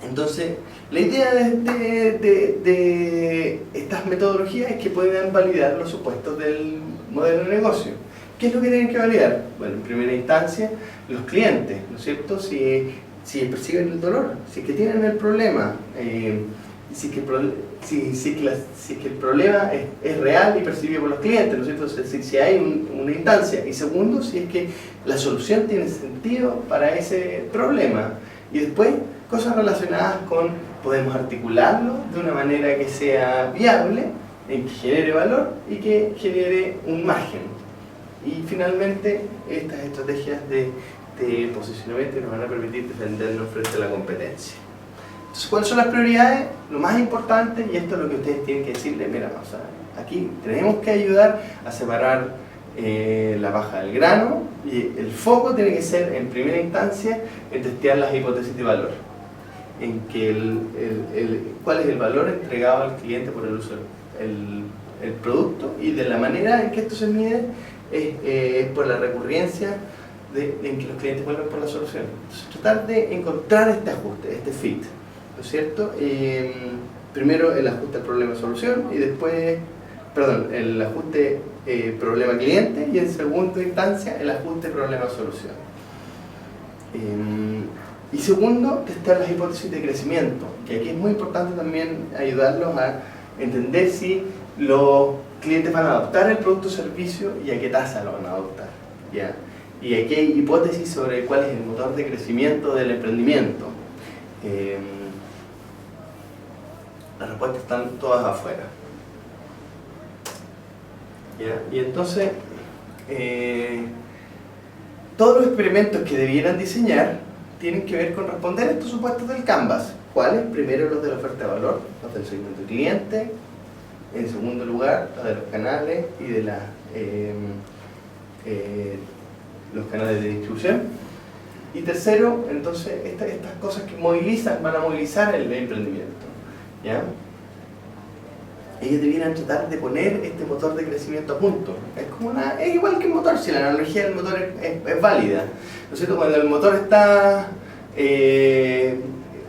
Entonces, la idea de estas metodologías es que puedan validar los supuestos del modelo de negocio. ¿Qué es lo que tienen que validar? Bueno, en primera instancia, los clientes, ¿no es cierto? Si perciben el dolor, si es que tienen el problema, si es que el problema es real y percibido por los clientes, ¿no es cierto? Si hay una instancia. Y segundo, si es que la solución tiene sentido para ese problema. Y después, cosas relacionadas con podemos articularlo de una manera que sea viable, que genere valor y que genere un margen. Y finalmente, estas estrategias de posicionamiento nos van a permitir defendernos frente a la competencia. Entonces, ¿cuáles son las prioridades? Lo más importante, y esto es lo que ustedes tienen que decirle, mira, o sea, aquí tenemos que ayudar a separar la paja del grano y el foco tiene que ser, en primera instancia, en testear las hipótesis de valor. En que cuál es el valor entregado al cliente por el uso del producto y de la manera en que esto se mide es por la recurrencia en que los clientes vuelven por la solución. Entonces, tratar de encontrar este ajuste, este fit, ¿no es cierto? Primero el ajuste al problema-solución y después, perdón, el ajuste problema-cliente y en segunda instancia el ajuste problema-solución. Y segundo, testar las hipótesis de crecimiento, que aquí es muy importante también ayudarlos a entender si los clientes van a adoptar el producto o servicio y a qué tasa lo van a adoptar, ¿ya? Y aquí hay hipótesis sobre cuál es el motor de crecimiento del emprendimiento. Las respuestas están todas afuera, ¿ya? Y entonces, todos los experimentos que debieran diseñar tienen que ver con responder a estos supuestos del Canvas. ¿Cuáles? Primero los de la oferta de valor, los del segmento de cliente. En segundo lugar, los de los canales y de los canales de distribución. Y tercero, entonces, estas cosas que movilizan, van a movilizar el emprendimiento, ¿ya? Ellos debieran tratar de poner este motor de crecimiento a punto. Es igual que el motor, si la analogía del motor es válida, ¿no es cierto? Cuando el motor está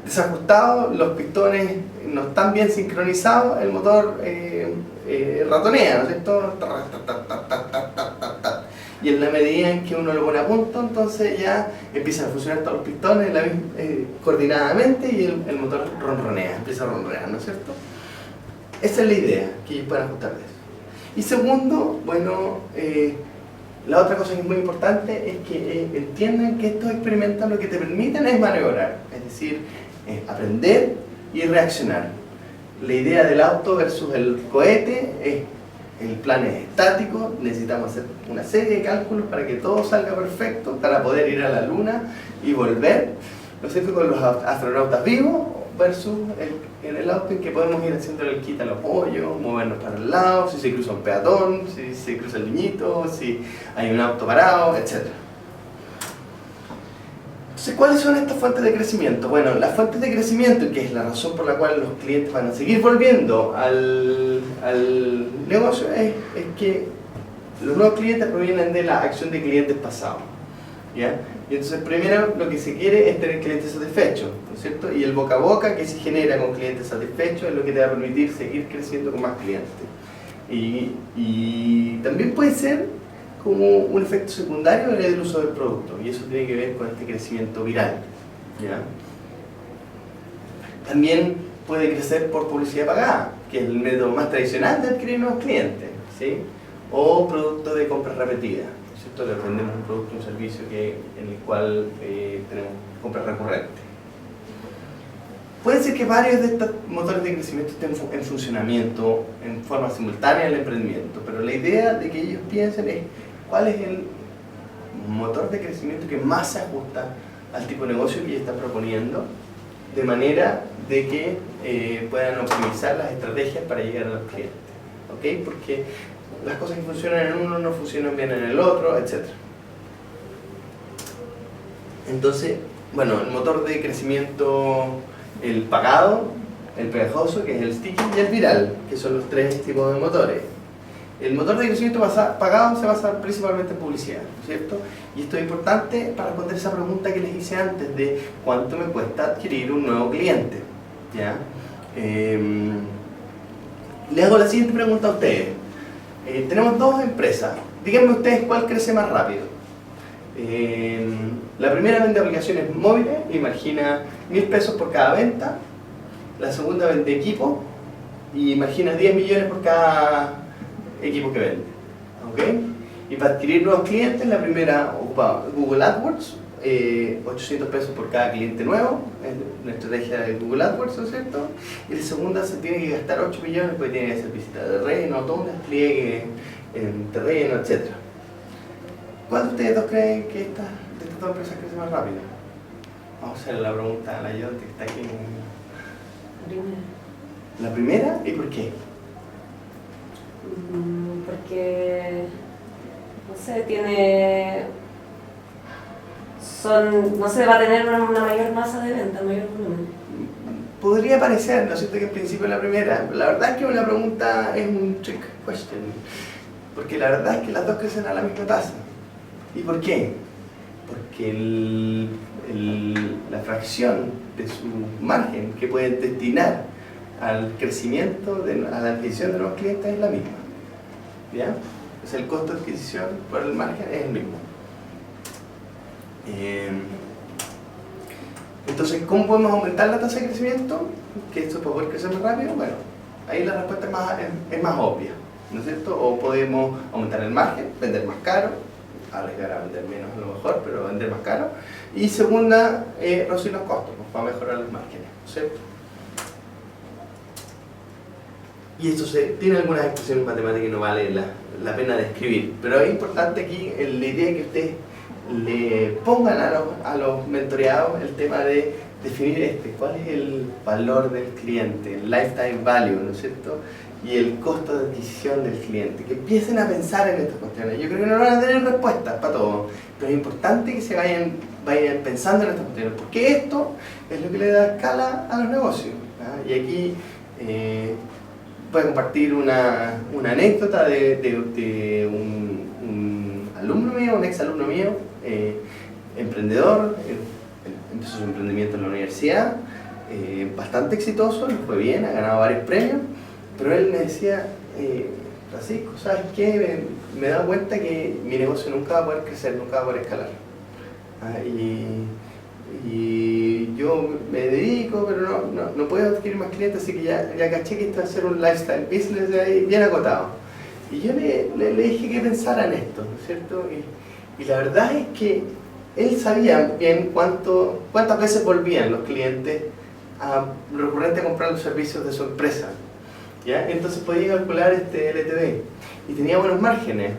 desajustado, los pistones no están bien sincronizados, el motor ratonea, ¿no es cierto? Y en la medida en que uno lo pone a punto, entonces ya empiezan a funcionar todos los pistones coordinadamente y el motor ronronea, empieza a ronronear, ¿no es cierto? Esa es la idea, que ellos puedan ajustar de eso. Y segundo, bueno, la otra cosa que es muy importante es que entiendan que estos experimentos lo que te permiten es maniobrar, es decir, aprender y reaccionar. La idea del auto versus el cohete es: el plan es estático, necesitamos hacer una serie de cálculos para que todo salga perfecto, para poder ir a la luna y volver, ¿no es cierto?, con los astronautas vivos, versus en el auto en que podemos ir haciendo el quita los hoyos, movernos para el lado, si se cruza un peatón, si se cruza el niñito, si hay un auto parado, etc. Entonces, ¿cuáles son estas fuentes de crecimiento? Bueno, las fuentes de crecimiento, que es la razón por la cual los clientes van a seguir volviendo al negocio, es que los nuevos clientes provienen de la acción de clientes pasados, ¿ya? Y entonces primero lo que se quiere es tener clientes satisfechos, ¿no es cierto? Y el boca a boca que se genera con clientes satisfechos es lo que te va a permitir seguir creciendo con más clientes. Y también puede ser como un efecto secundario del uso del producto, y eso tiene que ver con este crecimiento viral, ¿ya? También puede crecer por publicidad pagada, que es el método más tradicional de adquirir nuevos clientes, ¿sí? O producto de compras repetidas, ¿cierto? Le vendemos un producto o un servicio en el cual tenemos compras recurrentes. Puede ser que varios de estos motores de crecimiento estén en funcionamiento en forma simultánea en el emprendimiento, pero la idea de que ellos piensen es cuál es el motor de crecimiento que más se ajusta al tipo de negocio que ellos están proponiendo, de manera de que puedan optimizar las estrategias para llegar a los clientes, ¿ok? Porque las cosas que funcionan en uno no funcionan bien en el otro, etc. Entonces, bueno, el motor de crecimiento, el pagado, el pegajoso, que es el sticky, y el viral, que son los tres tipos de motores. El motor de crecimiento pagado se basa principalmente en publicidad, ¿cierto? Y esto es importante para responder esa pregunta que les hice antes de cuánto me cuesta adquirir un nuevo cliente, ¿ya? Les hago la siguiente pregunta a ustedes. Tenemos dos empresas. Díganme ustedes cuál crece más rápido. La primera vende aplicaciones móviles y margina 1.000 pesos por cada venta. La segunda vende equipo y margina 10 millones por cada equipo que vende, ¿ok? Y para adquirir nuevos clientes, la primera ocupa Google AdWords, 800 pesos por cada cliente nuevo, es una estrategia de Google AdWords, ¿no es cierto? Y la segunda se tiene que gastar 8 millones porque tiene que hacer visita de terreno, todo un despliegue en terreno, etc. ¿Cuál de ustedes dos creen que de estas dos empresas crece más rápido? Vamos a hacer la pregunta a la Yonte que está aquí. ¿La primera? ¿Y por qué? Porque, no sé, no sé, va a tener una mayor masa de venta, mayor volumen. Podría parecer, ¿no es cierto?, que en principio la primera. La verdad es que una pregunta es un trick question, porque la verdad es que las dos crecen a la misma tasa. ¿Y por qué? Porque la fracción de su margen que pueden destinar al crecimiento, a la adquisición de nuevos clientes es la misma, ¿ya? O sea, el costo de adquisición por el margen es el mismo. Entonces, ¿cómo podemos aumentar la tasa de crecimiento? ¿Que esto para poder crecer más rápido? Bueno, ahí la respuesta es más obvia, ¿no es cierto? O podemos aumentar el margen, vender más caro, arriesgar a vender menos a lo mejor, pero vender más caro. Y segunda, reducir los costos, pues, para mejorar los márgenes, ¿no es cierto? Y esto tiene algunas expresiones matemáticas que no vale la pena describir, pero es importante aquí la idea que ustedes le pongan a los mentoreados el tema de definir cuál es el valor del cliente, el lifetime value, ¿no es cierto? Y el costo de adquisición del cliente, que empiecen a pensar en estas cuestiones. Yo creo que no van a tener respuestas para todo, pero es importante que se vayan pensando en estas cuestiones, porque esto es lo que le da escala a los negocios, ¿ah? Y aquí voy a compartir una anécdota de un alumno mío, un ex alumno mío, emprendedor, empezó su emprendimiento en la universidad, bastante exitoso, le fue bien, ha ganado varios premios, pero él me decía, Francisco, ¿sabes qué? Me he dado cuenta que mi negocio nunca va a poder crecer, nunca va a poder escalar. Y yo me dedico, pero no puedo adquirir más clientes, así que ya caché que esto va a ser un lifestyle business de ahí bien acotado. Y yo le dije que pensara en esto, ¿no es cierto? Y la verdad es que él sabía bien cuántas veces volvían los clientes recurrente a comprar los servicios de su empresa, ¿ya? Entonces podía calcular este LTV y tenía buenos márgenes.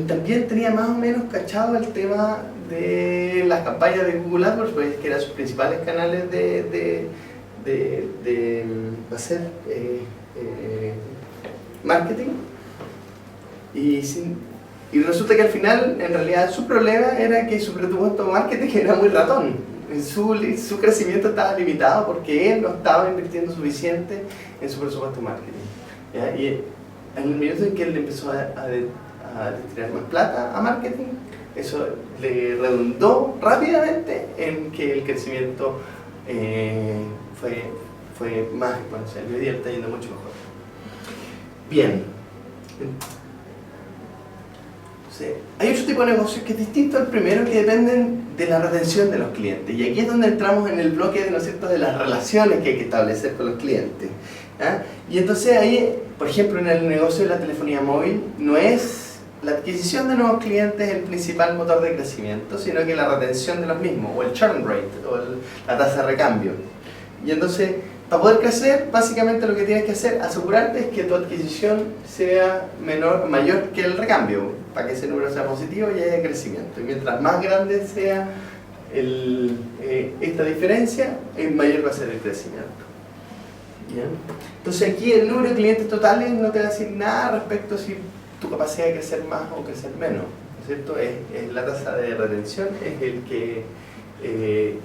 También tenía más o menos cachado el tema de las campañas de Google AdWords, pues, que eran sus principales canales de hacer marketing. Y resulta que al final, en realidad, su problema era que su presupuesto de marketing era muy ratón. Su crecimiento estaba limitado porque él no estaba invirtiendo suficiente en su presupuesto de marketing, ¿ya? Y en el minuto en que él empezó a destinar más plata a marketing, eso le redundó rápidamente en que el crecimiento fue más exponencial. Y hoy día está yendo mucho mejor. Bien. Hay otro tipo de negocios que es distinto al primero, que dependen de la retención de los clientes. Y aquí es donde entramos en el bloque, ¿no es cierto?, de las relaciones que hay que establecer con los clientes, ¿ya? Y entonces ahí, por ejemplo, en el negocio de la telefonía móvil, no es la adquisición de nuevos clientes el principal motor de crecimiento, sino que la retención de los mismos, o el churn rate, o la tasa de recambio. Y entonces, para poder crecer, básicamente lo que tienes que hacer, asegurarte es que tu adquisición sea mayor que el recambio, para que ese número sea positivo y haya crecimiento. Y mientras más grande sea esta diferencia, mayor va a ser el crecimiento. ¿Bien? Entonces aquí el número de clientes totales no te va a decir nada respecto a si tu capacidad de crecer más o crecer menos, ¿no es cierto? Es la tasa de retención es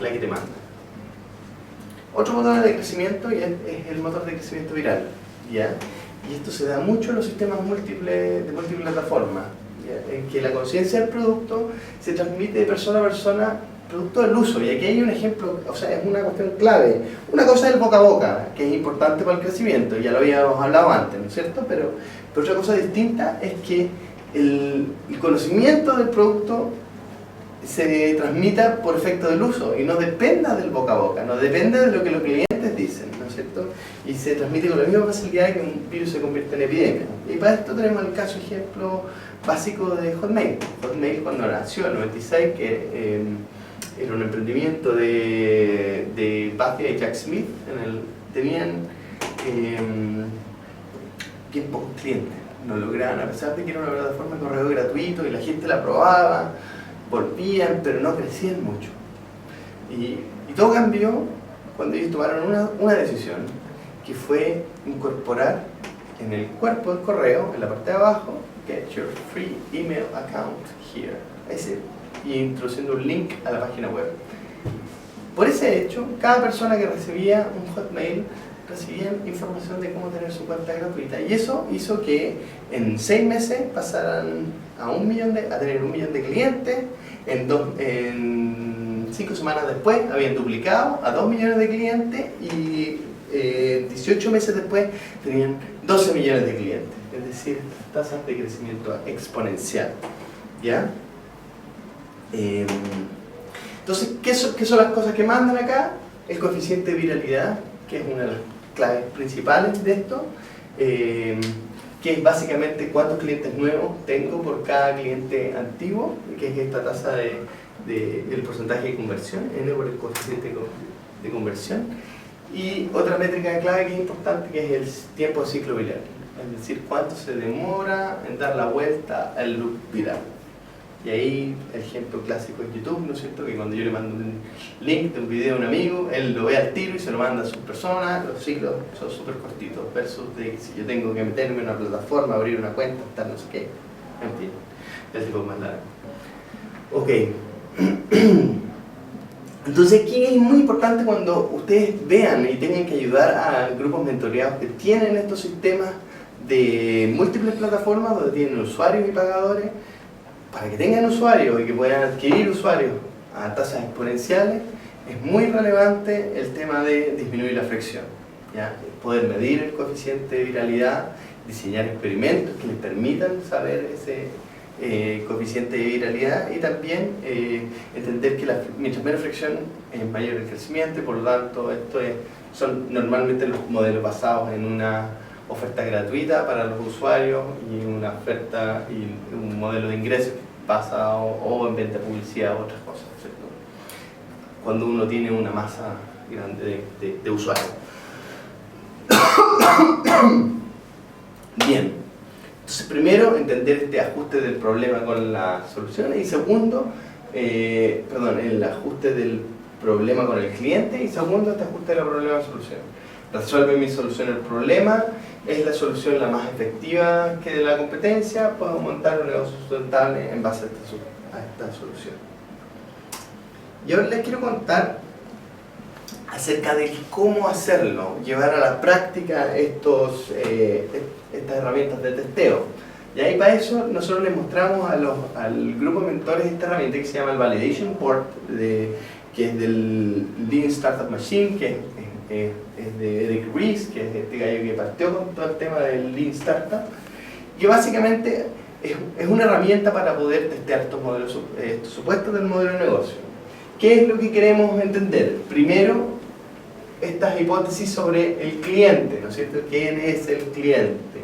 la que te manda. Otro motor de crecimiento es el motor de crecimiento viral, ¿ya? Y esto se da mucho en los sistemas de múltiples plataformas, ¿ya? En que la conciencia del producto se transmite de persona a persona producto del uso. Y aquí hay un ejemplo, o sea, es una cuestión clave. Una cosa es el boca a boca, que es importante para el crecimiento, ya lo habíamos hablado antes, ¿no es cierto? Pero otra cosa distinta es que el conocimiento del producto se transmita por efecto del uso y no dependa del boca a boca, no depende de lo que los clientes dicen, ¿no es cierto? Y se transmite con la misma facilidad que un virus se convierte en epidemia. Y para esto tenemos el caso ejemplo básico de Hotmail. Hotmail, cuando nació en el 96, que era un emprendimiento de Buffy y Jack Smith, tenían bien pocos clientes, no lograban, a pesar de que era una plataforma de correo gratuito y la gente la probaba, volvían, pero no crecían mucho. Y todo cambió cuando ellos tomaron una decisión, que fue incorporar en el cuerpo del correo, en la parte de abajo, get your free email account here, y introduciendo un link a la página web. Por ese hecho, cada persona que recibía un Hotmail recibía información de cómo tener su cuenta gratuita, y eso hizo que en 6 meses pasaran a tener 1 millón de clientes. En 5 semanas después habían duplicado a 2 millones de clientes, y 18 meses después tenían 12 millones de clientes, es decir, tasas de crecimiento exponencial, ¿ya? Entonces, ¿qué son las cosas que mandan acá? El coeficiente de viralidad, que es una de las claves principales de esto, que es básicamente cuántos clientes nuevos tengo por cada cliente antiguo, que es esta tasa del porcentaje de conversión, n por el coeficiente de conversión. Y otra métrica clave que es importante, que es el tiempo de ciclo viral, es decir, cuánto se demora en dar la vuelta al loop viral. Y ahí el ejemplo clásico es YouTube, ¿no es cierto? Que cuando yo le mando un link de un video a un amigo, él lo ve al tiro y se lo manda a sus personas, los ciclos son súper cortitos, versus de si yo tengo que meterme en una plataforma, abrir una cuenta, tal, no sé qué, en fin, el tipo más largo. Ok. Entonces aquí es muy importante cuando ustedes vean y tengan que ayudar a grupos mentoreados que tienen estos sistemas de múltiples plataformas donde tienen usuarios y pagadores, para que tengan usuarios y que puedan adquirir usuarios a tasas exponenciales, es muy relevante el tema de disminuir la fricción, ¿ya? Poder medir el coeficiente de viralidad, diseñar experimentos que les permitan saber ese coeficiente de viralidad y también entender que mientras menos fricción es mayor el crecimiento y por lo tanto son normalmente los modelos basados en una oferta gratuita para los usuarios y una oferta y un modelo de ingresos basado o en venta de publicidad o otras cosas, ¿cierto? Cuando uno tiene una masa grande de usuarios. Bien, entonces primero entender este ajuste del problema con las soluciones y segundo, el ajuste del problema con el cliente y segundo, este ajuste del problema con la solución. Resuelve mi solución el problema, es la solución la más efectiva que de la competencia, puedo montar un negocio sustentable en base a esta solución. Yo les quiero contar acerca de cómo hacerlo, llevar a la práctica estas herramientas de testeo. Y ahí para eso nosotros les mostramos al grupo de mentores esta herramienta que se llama el Validation Board, que es del Lean Startup Machine, que es de Eric Ries, que es este gallo que partió con todo el tema del Lean Startup, que básicamente es una herramienta para poder testear estos supuestos del modelo de negocio. ¿Qué es lo que queremos entender? Primero, estas hipótesis sobre el cliente, ¿no es cierto? ¿Quién es el cliente?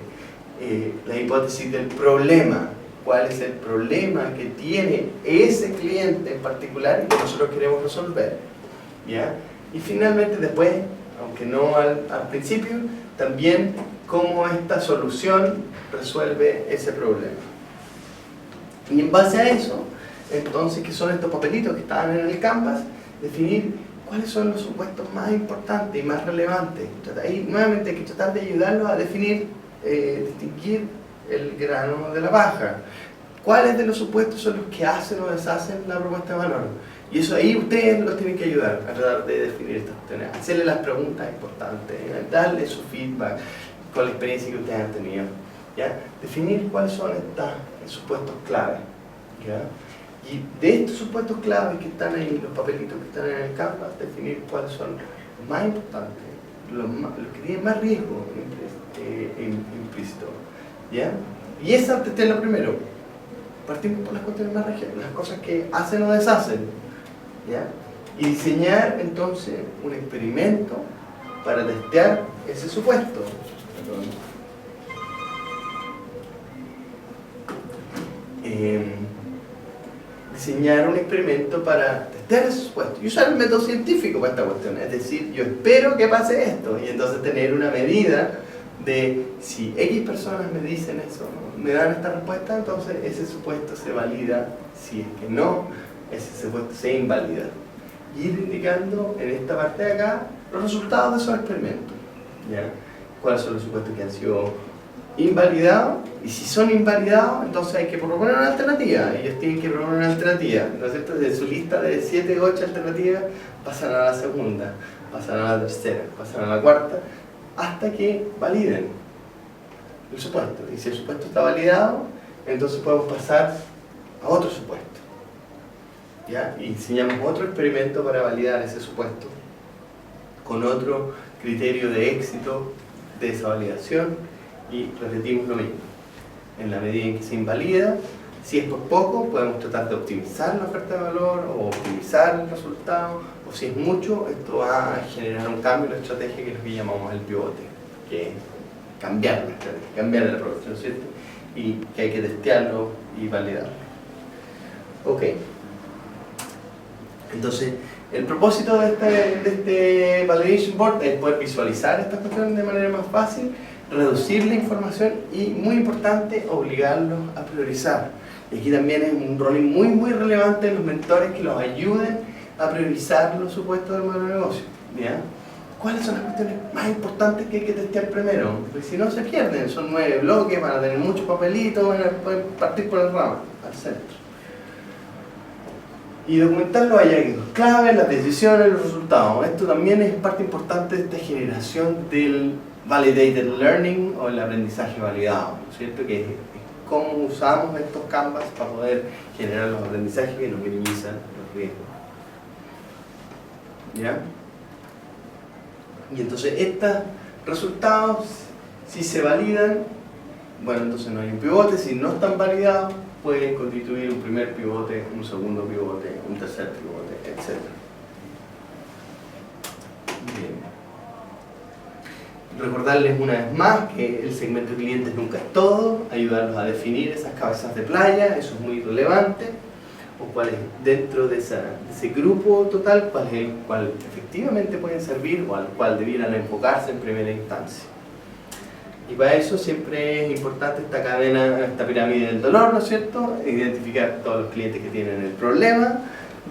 La hipótesis del problema. ¿Cuál es el problema que tiene ese cliente en particular y que nosotros queremos resolver? ¿Ya? Y finalmente después, aunque no al principio, también cómo esta solución resuelve ese problema. Y en base a eso, entonces, ¿qué son estos papelitos que estaban en el Canvas? Definir cuáles son los supuestos más importantes y más relevantes. Ahí nuevamente hay que tratar de ayudarlos a definir, distinguir el grano de la paja. ¿Cuáles de los supuestos son los que hacen o deshacen la propuesta de valor? Y eso ahí ustedes los tienen que ayudar a tratar de definir estas cuestiones, hacerle las preguntas importantes, darle su feedback con la experiencia que ustedes han tenido, ¿ya? Definir cuáles son estos supuestos claves, ¿ya? Y de estos supuestos claves que están ahí, los papelitos que están en el Canvas, definir cuáles son los más importantes, los que tienen más riesgo implícito, ¿ya? Y esa antes de lo primero, partimos por las cuestiones más regionales, las cosas que hacen o deshacen, ¿ya? Y diseñar entonces un experimento para testear ese supuesto. Diseñar un experimento para testear ese supuesto y usar el método científico para esta cuestión, es decir, yo espero que pase esto y entonces tener una medida de si X personas me dicen eso, me dan esta respuesta, entonces ese supuesto se valida, si es que no, ese supuesto se invalida. Y ir indicando en esta parte de acá los resultados de esos experimentos, ¿ya? Cuáles son los supuestos que han sido invalidados, y si son invalidados, entonces hay que proponer una alternativa. Ellos tienen que proponer una alternativa, ¿no es cierto? De su lista de 7 o 8 alternativas, pasan a la segunda, pasan a la tercera, pasan a la cuarta, hasta que validen el supuesto. Y si el supuesto está validado, entonces podemos pasar a otro supuesto, ¿ya? Y diseñamos otro experimento para validar ese supuesto, con otro criterio de éxito de esa validación. Y repetimos lo mismo. En la medida en que se invalida, si es por poco, podemos tratar de optimizar la oferta de valor o optimizar el resultado, o si es mucho, esto va a generar un cambio en la estrategia, que es lo que llamamos el pivote, que cambiar la estrategia, cambiar el approach, ¿no es cierto? Y que hay que testearlo y validarlo. Ok. Entonces, el propósito de este Validation Board es poder visualizar estas cuestiones de manera más fácil, reducir la información y, muy importante, obligarlos a priorizar. Y aquí también es un rol muy relevante de los mentores que los ayuden a priorizar los supuestos del modelo de negocio. ¿Ya? ¿Cuáles son las cuestiones más importantes que hay que testear primero? Porque si no se pierden, son 9 bloques, van a tener muchos papelitos, pueden partir por el ramo, al centro. Y documentar los hallazgos clave, las decisiones, los resultados. Esto también es parte importante de esta generación del Validated Learning o el aprendizaje validado, ¿no es cierto? Que es cómo usamos estos canvas para poder generar los aprendizajes que nos minimizan los riesgos. ¿Ya? Y entonces estos resultados, si se validan, bueno, entonces no hay un pivote. Si no están validados, pueden constituir un primer pivote, un segundo pivote, un tercer pivote, etc. Bien. Recordarles una vez más que el segmento de clientes nunca es todo, ayudarlos a definir esas cabezas de playa, eso es muy relevante, o cuál es dentro de ese grupo total, cuál es el cual efectivamente pueden servir o al cual debieran enfocarse en primera instancia. Y para eso siempre es importante esta cadena, esta pirámide del dolor, ¿no es cierto? Identificar todos los clientes que tienen el problema,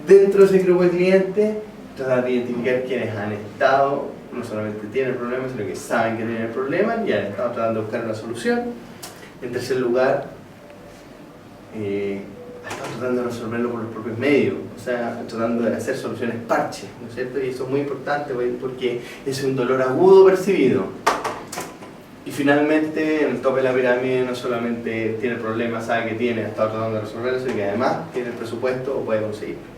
dentro de ese grupo de clientes, tratar de identificar quienes han estado, no solamente tienen el problema, sino que saben que tienen el problema y han estado tratando de buscar una solución. En tercer lugar, ha estado tratando de resolverlo por los propios medios, o sea, tratando de hacer soluciones parches, ¿no es cierto? Y eso es muy importante porque es un dolor agudo percibido. Y finalmente, en el tope de la pirámide no solamente tiene el problema, sabe que tiene, ha estado tratando de resolverlo, sino que además tiene el presupuesto o puede conseguirlo.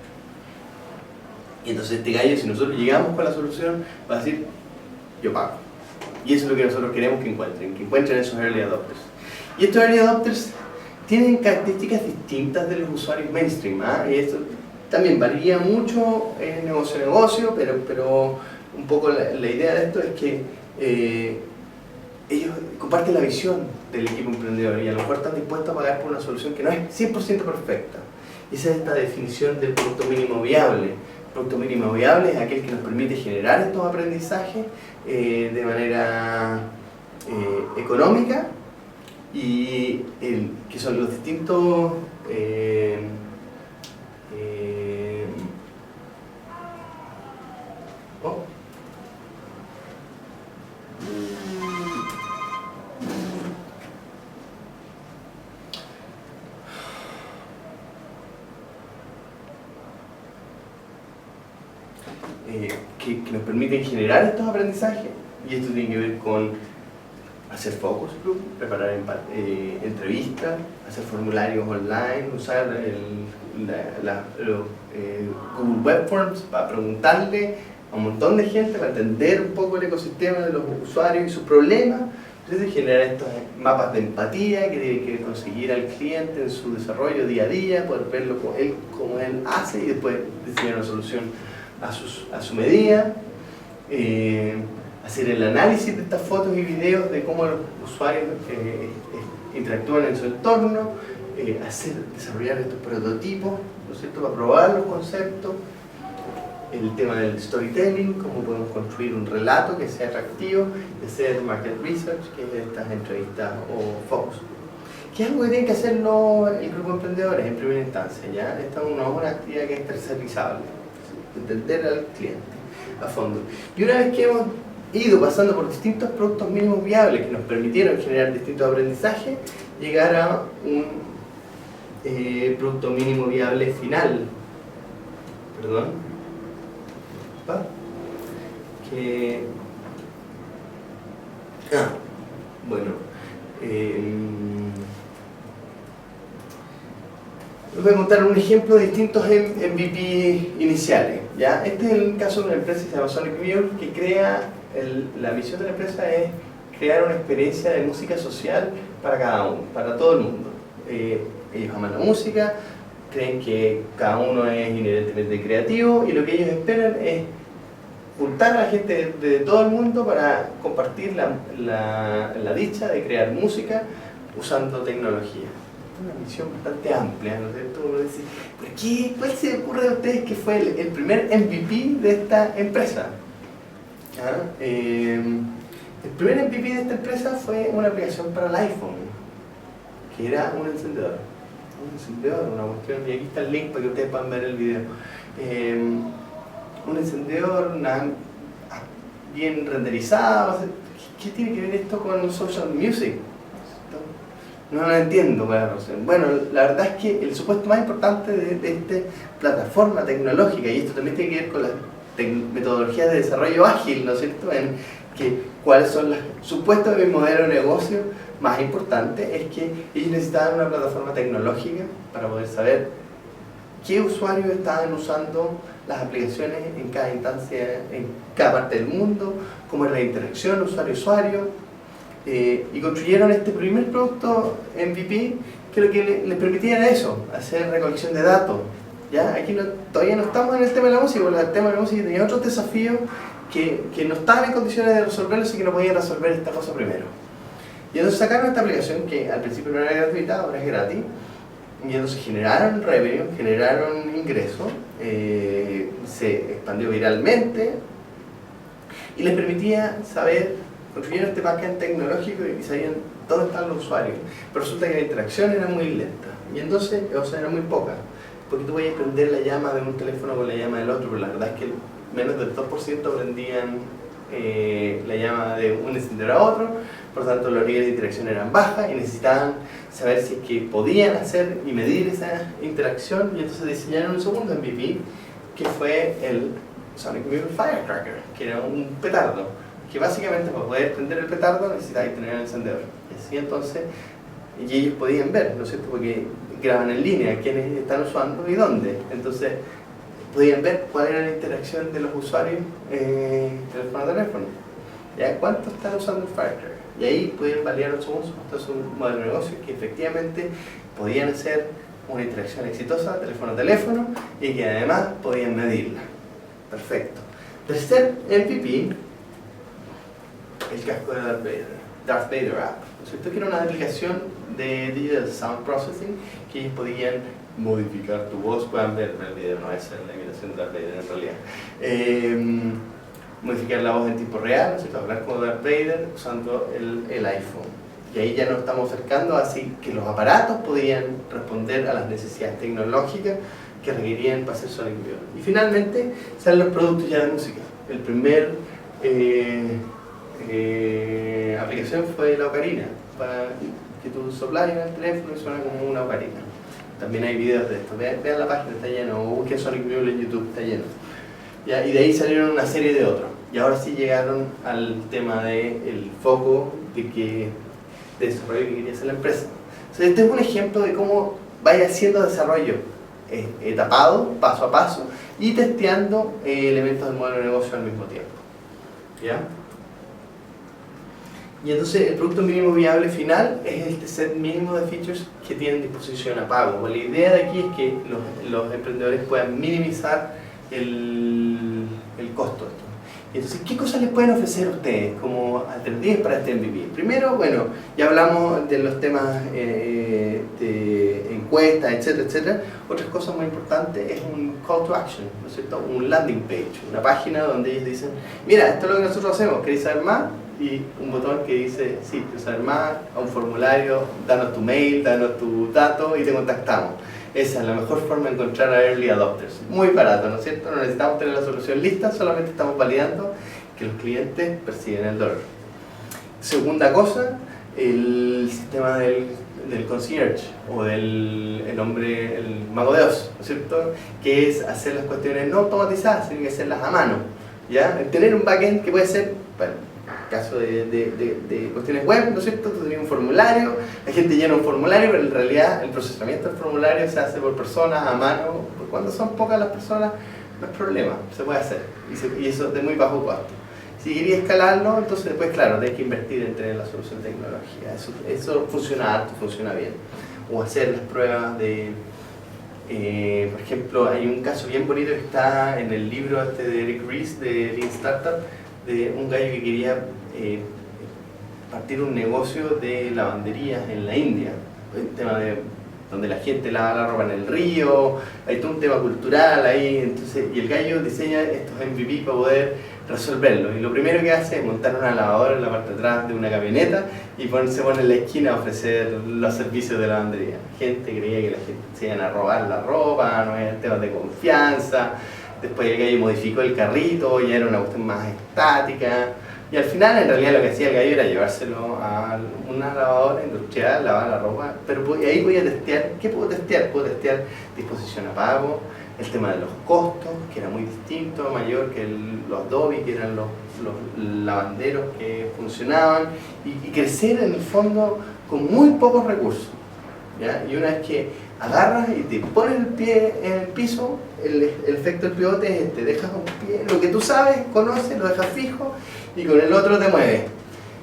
Y entonces este gallo, si nosotros llegamos con la solución, va a decir, yo pago. Y eso es lo que nosotros queremos que encuentren esos early adopters. Y estos early adopters tienen características distintas de los usuarios mainstream, ¿ah? Y esto también varía mucho en negocio a negocio, pero un poco la idea de esto es que ellos comparten la visión del equipo emprendedor y a lo mejor están dispuestos a pagar por una solución que no es 100% perfecta. Esa es esta definición del producto mínimo viable. El producto mínimo viable es aquel que nos permite generar estos aprendizajes de manera económica y que son los distintos que nos permiten generar estos aprendizajes, y esto tiene que ver con hacer focus group, preparar entrevistas, hacer formularios online, usar Google Web Forms para preguntarle a un montón de gente, para entender un poco el ecosistema de los usuarios y sus problemas. Entonces generar estos mapas de empatía que tienen que conseguir al cliente en su desarrollo día a día, poder verlo como él hace y después diseñar una solución a su medida, hacer el análisis de estas fotos y videos de cómo los usuarios interactúan en su entorno, desarrollar estos prototipos, ¿no es cierto?, para probar los conceptos, el tema del storytelling, cómo podemos construir un relato que sea atractivo, y hacer market research, que es estas entrevistas o focus. Que es algo que tiene que hacerlo el grupo de emprendedores en primera instancia, ¿ya? Esta no es una actividad que es tercerizable, entender al cliente a fondo. Y una vez que hemos ido pasando por distintos productos mínimos viables que nos permitieron generar distintos aprendizajes, llegar a un producto mínimo viable final. Perdón. Bueno. Les voy a contar un ejemplo de distintos MVP iniciales, ¿ya? Este es el caso de una empresa que se llama Sonic Mule, que crea, la misión de la empresa es crear una experiencia de música social para cada uno, para todo el mundo. Ellos aman la música, creen que cada uno es inherentemente creativo y lo que ellos esperan es juntar a la gente de todo el mundo para compartir la dicha de crear música usando tecnología. Una misión bastante amplia, ¿no es cierto? Uno dice, ¿cuál se le ocurre a ustedes que fue el primer MVP de esta empresa? El primer MVP de esta empresa fue una aplicación para el iPhone, que era un encendedor. Una cuestión, y aquí está el link para que ustedes puedan ver el video. Un encendedor bien renderizado. ¿Qué tiene que ver esto con social music? No lo entiendo, bueno, la verdad es que el supuesto más importante de esta plataforma tecnológica, y esto también tiene que ver con las metodologías de desarrollo ágil, ¿no es cierto?, en que cuáles son los supuestos de mi modelo de negocio más importante, es que ellos necesitaban una plataforma tecnológica para poder saber qué usuarios estaban usando las aplicaciones en cada instancia, en cada parte del mundo, cómo es la interacción usuario-usuario, y construyeron este primer producto MVP que lo que les permitía era eso, hacer recolección de datos. ¿Ya? Aquí todavía no estamos en el tema de la música, porque el tema de la música tenía otros desafíos que no estaban en condiciones de resolverlos y que no podían resolver esta cosa primero. Y entonces sacaron esta aplicación que al principio no era gratuita, ahora es gratis, y entonces generaron revenue, generaron ingresos, se expandió viralmente y les permitía saber, construyeron este backend tecnológico y sabían dónde estaban los usuarios, pero resulta que la interacción era muy lenta, y entonces, era muy poca, porque tú podías prender la llama de un teléfono con la llama del otro, pero la verdad es que menos del 2% prendían la llama de un encendedor a otro, por lo tanto los niveles de interacción eran bajas y necesitaban saber si es que podían hacer y medir esa interacción, y entonces diseñaron un segundo MVP que fue el Sonic Mule Firecracker, que era un petardo, que básicamente para poder prender el petardo necesitabas tener el encendedor, y así entonces ellos podían ver, ¿no es cierto?, porque graban en línea quiénes están usando y dónde, entonces podían ver cuál era la interacción de los usuarios teléfono a teléfono, ¿ya? ¿Cuánto están usando el Firecracker? Y ahí podían validar su uso. Esto es un modelo de negocio que efectivamente podían hacer una interacción exitosa teléfono a teléfono y que además podían medirla. Perfecto. Tercer MVP, el casco de Darth Vader App. Esto que era una aplicación de Digital Sound Processing que ellos podían modificar tu voz, puedan ver el video, no es la imitación de Darth Vader en realidad. Modificar la voz en tiempo real, ¿no? Hablar como Darth Vader usando el iPhone. Y ahí ya nos estamos acercando así que los aparatos podían responder a las necesidades tecnológicas que requerían para hacer Sonic Mule. Y finalmente salen los productos ya de música. El primer aplicación fue la ocarina, para que tú soplas en el teléfono y suena como una ocarina. También hay videos de esto, vean la página, está lleno, o busquen Sonic Mule en YouTube, está lleno. ¿Ya? Y de ahí salieron una serie de otros. Y ahora sí llegaron al tema del foco de desarrollo que quería hacer la empresa. Entonces, este es un ejemplo de cómo vaya haciendo desarrollo etapado, paso a paso, y testeando elementos del modelo de negocio al mismo tiempo. ¿Ya? Y entonces el producto mínimo viable final es este set mínimo de features que tienen disposición a pago. Pues la idea de aquí es que los emprendedores puedan minimizar el costo de esto. Entonces, ¿qué cosas les pueden ofrecer a ustedes como alternativas para este MVP? Primero, bueno, ya hablamos de los temas de encuestas, etcétera, etcétera. Otras cosas muy importantes es un call to action, ¿no es cierto? Un landing page, una página donde ellos dicen, mira, esto es lo que nosotros hacemos, ¿queréis saber más? Y un botón que dice, sí, quiero saber más, a un formulario, danos tu mail, danos tu dato y te contactamos. Esa es la mejor forma de encontrar a early adopters. Muy barato, ¿no es cierto? No necesitamos tener la solución lista, solamente estamos validando que los clientes perciben el dolor. Segunda cosa, el sistema del concierge o el hombre, el mago de Oz, ¿no es cierto? Que es hacer las cuestiones no automatizadas, sino que hacerlas a mano. ¿Ya? Tener un backend que puede ser, bueno, caso de cuestiones web, ¿no es cierto? Tú tenías un formulario, la gente llena un formulario, pero en realidad el procesamiento del formulario se hace por personas, a mano. Cuando son pocas las personas, no es problema, se puede hacer, y eso de muy bajo costo. Si querías escalarlo, entonces después, claro, tienes que invertir en tener la solución de tecnología. Eso funciona harto, funciona bien. O hacer las pruebas de Por ejemplo, hay un caso bien bonito que está en el libro este de Eric Ries de Lean Startup, de un gallo que quería partir un negocio de lavanderías en la India, un tema de donde la gente lava la ropa en el río, hay todo un tema cultural ahí, entonces, y el gallo diseña estos MVP para poder resolverlo, y lo primero que hace es montar una lavadora en la parte de atrás de una camioneta y se pone en la esquina a ofrecer los servicios de lavandería. La gente creía que la gente se iban a robar la ropa, no había temas de confianza. Después el gallo modificó el carrito, ya era una cuestión más estática. Y al final, en realidad, lo que hacía el gallo era llevárselo a una lavadora industrial, lavar la ropa. Pero ahí voy a testear. ¿Qué puedo testear? Puedo testear disposición a pago, el tema de los costos, que era muy distinto, mayor que los Adobe, que eran los lavanderos que funcionaban, y crecer en el fondo con muy pocos recursos, ¿ya? Y una vez que agarras y te pones el pie en el piso, el efecto del pivote es este: dejas un pie, lo que tú sabes, conoces, lo dejas fijo y con el otro te mueves.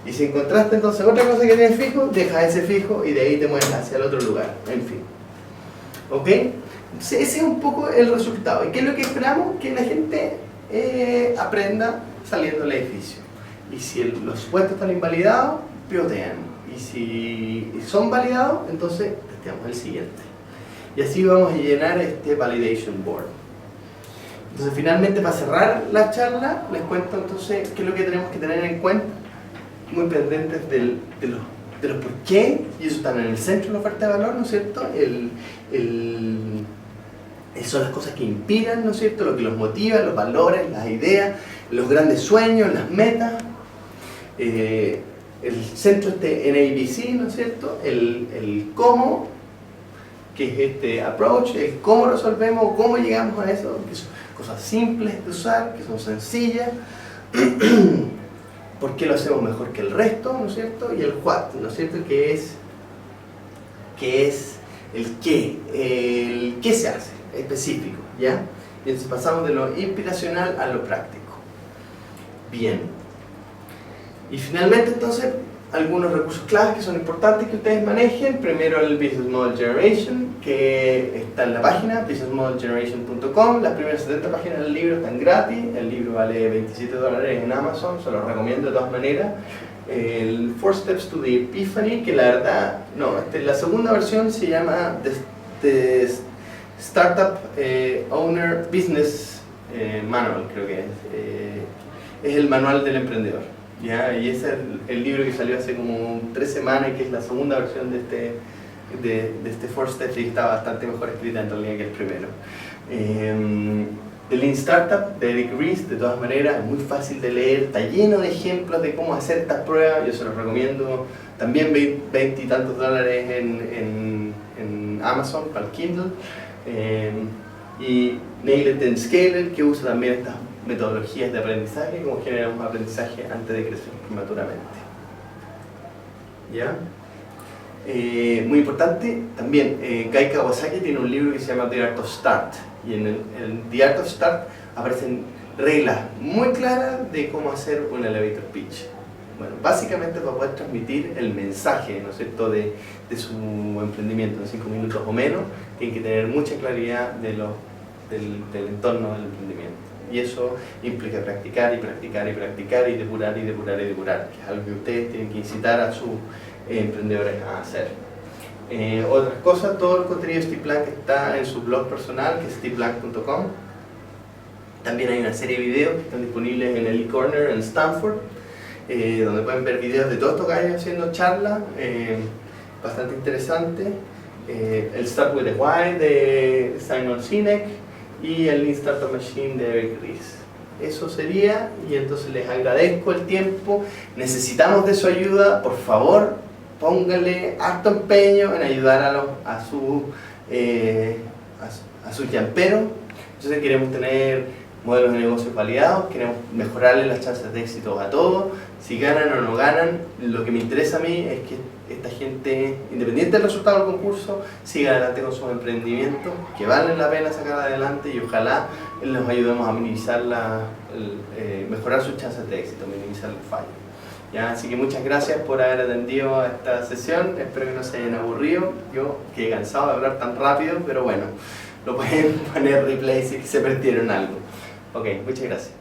Y si encontraste entonces otra cosa que tienes fijo, dejas ese fijo y de ahí te mueves hacia el otro lugar, en fin. ¿Ok? Entonces ese es un poco el resultado. ¿Y qué es lo que esperamos? Que la gente aprenda saliendo del edificio. Y si los supuestos están invalidados, pivotean. Y si son validados, entonces testeamos el siguiente. Y así vamos a llenar este validation board. Entonces finalmente, para cerrar la charla, les cuento entonces qué es lo que tenemos que tener en cuenta, muy pendientes de los por qué, y eso está en el centro de la oferta de valor, ¿no es cierto? Son las cosas que inspiran, ¿no es cierto? Lo que los motiva, los valores, las ideas, los grandes sueños, las metas. El centro este en ABC, ¿no es cierto? El cómo, que es este approach, el cómo resolvemos, cómo llegamos a eso, que son cosas simples de usar, que son sencillas. ¿Por qué lo hacemos mejor que el resto, ¿no es cierto? Y el what, ¿no es cierto? Que es el qué se hace, específico, ¿ya? Y entonces pasamos de lo inspiracional a lo práctico. Bien. Y finalmente, entonces, algunos recursos claves que son importantes que ustedes manejen. Primero, el Business Model Generation, que está en la página businessmodelgeneration.com. Las primeras 70 páginas del libro están gratis. El libro vale $27 en Amazon, se los recomiendo de todas maneras. El 4 Steps to the Epiphany, que la verdad, no, la segunda versión se llama The Startup Owner Business Manual, creo que es el manual del emprendedor, ¿ya? Y ese es el libro que salió hace como 3 semanas, que es la segunda versión de este 4 Steps, y está bastante mejor escrita en realidad que el primero. The Lean Startup de Eric Ries, de todas maneras, es muy fácil de leer, está lleno de ejemplos de cómo hacer estas pruebas, yo se los recomiendo. También 20 y tantos dólares en Amazon para el Kindle. Y Nail It and Scale It, que usa también estas metodologías de aprendizaje, como generamos aprendizaje antes de crecer prematuramente. ¿Ya? Muy importante, también Guy Kawasaki tiene un libro que se llama The Art of Start, y en el The Art of Start aparecen reglas muy claras de cómo hacer un elevator pitch. Bueno, básicamente para poder transmitir el mensaje, ¿no es cierto?, de su emprendimiento en 5 minutos o menos, tiene que tener mucha claridad del entorno del emprendimiento. Y eso implica practicar y practicar y practicar y depurar y depurar y depurar, que es algo que ustedes tienen que incitar a sus emprendedores a hacer. Otras cosas, todo el contenido de Steve Blank está en su blog personal, que es steveblank.com. También hay una serie de videos que están disponibles en el eCorner en Stanford, donde pueden ver videos de todos estos gallos haciendo charlas, bastante interesante. El Start with a Why de Simon Sinek y el Lean Startup Machine de Eric Ries. Eso sería, y entonces les agradezco el tiempo. Necesitamos de su ayuda, por favor, pónganle harto empeño en ayudar a sus yamperos. Entonces queremos tener modelos de negocios validados, queremos mejorarle las chances de éxito a todos. Si ganan o no ganan, lo que me interesa a mí es que esta gente, independiente del resultado del concurso, siga adelante con sus emprendimientos, que valen la pena sacar adelante, y ojalá les ayudemos a minimizar mejorar sus chances de éxito, minimizar el fallo. ¿Ya? Así que muchas gracias por haber atendido a esta sesión, espero que no se hayan aburrido. Yo quedé cansado de hablar tan rápido, pero bueno, lo pueden poner replay si es que se perdieron algo. Ok, muchas gracias.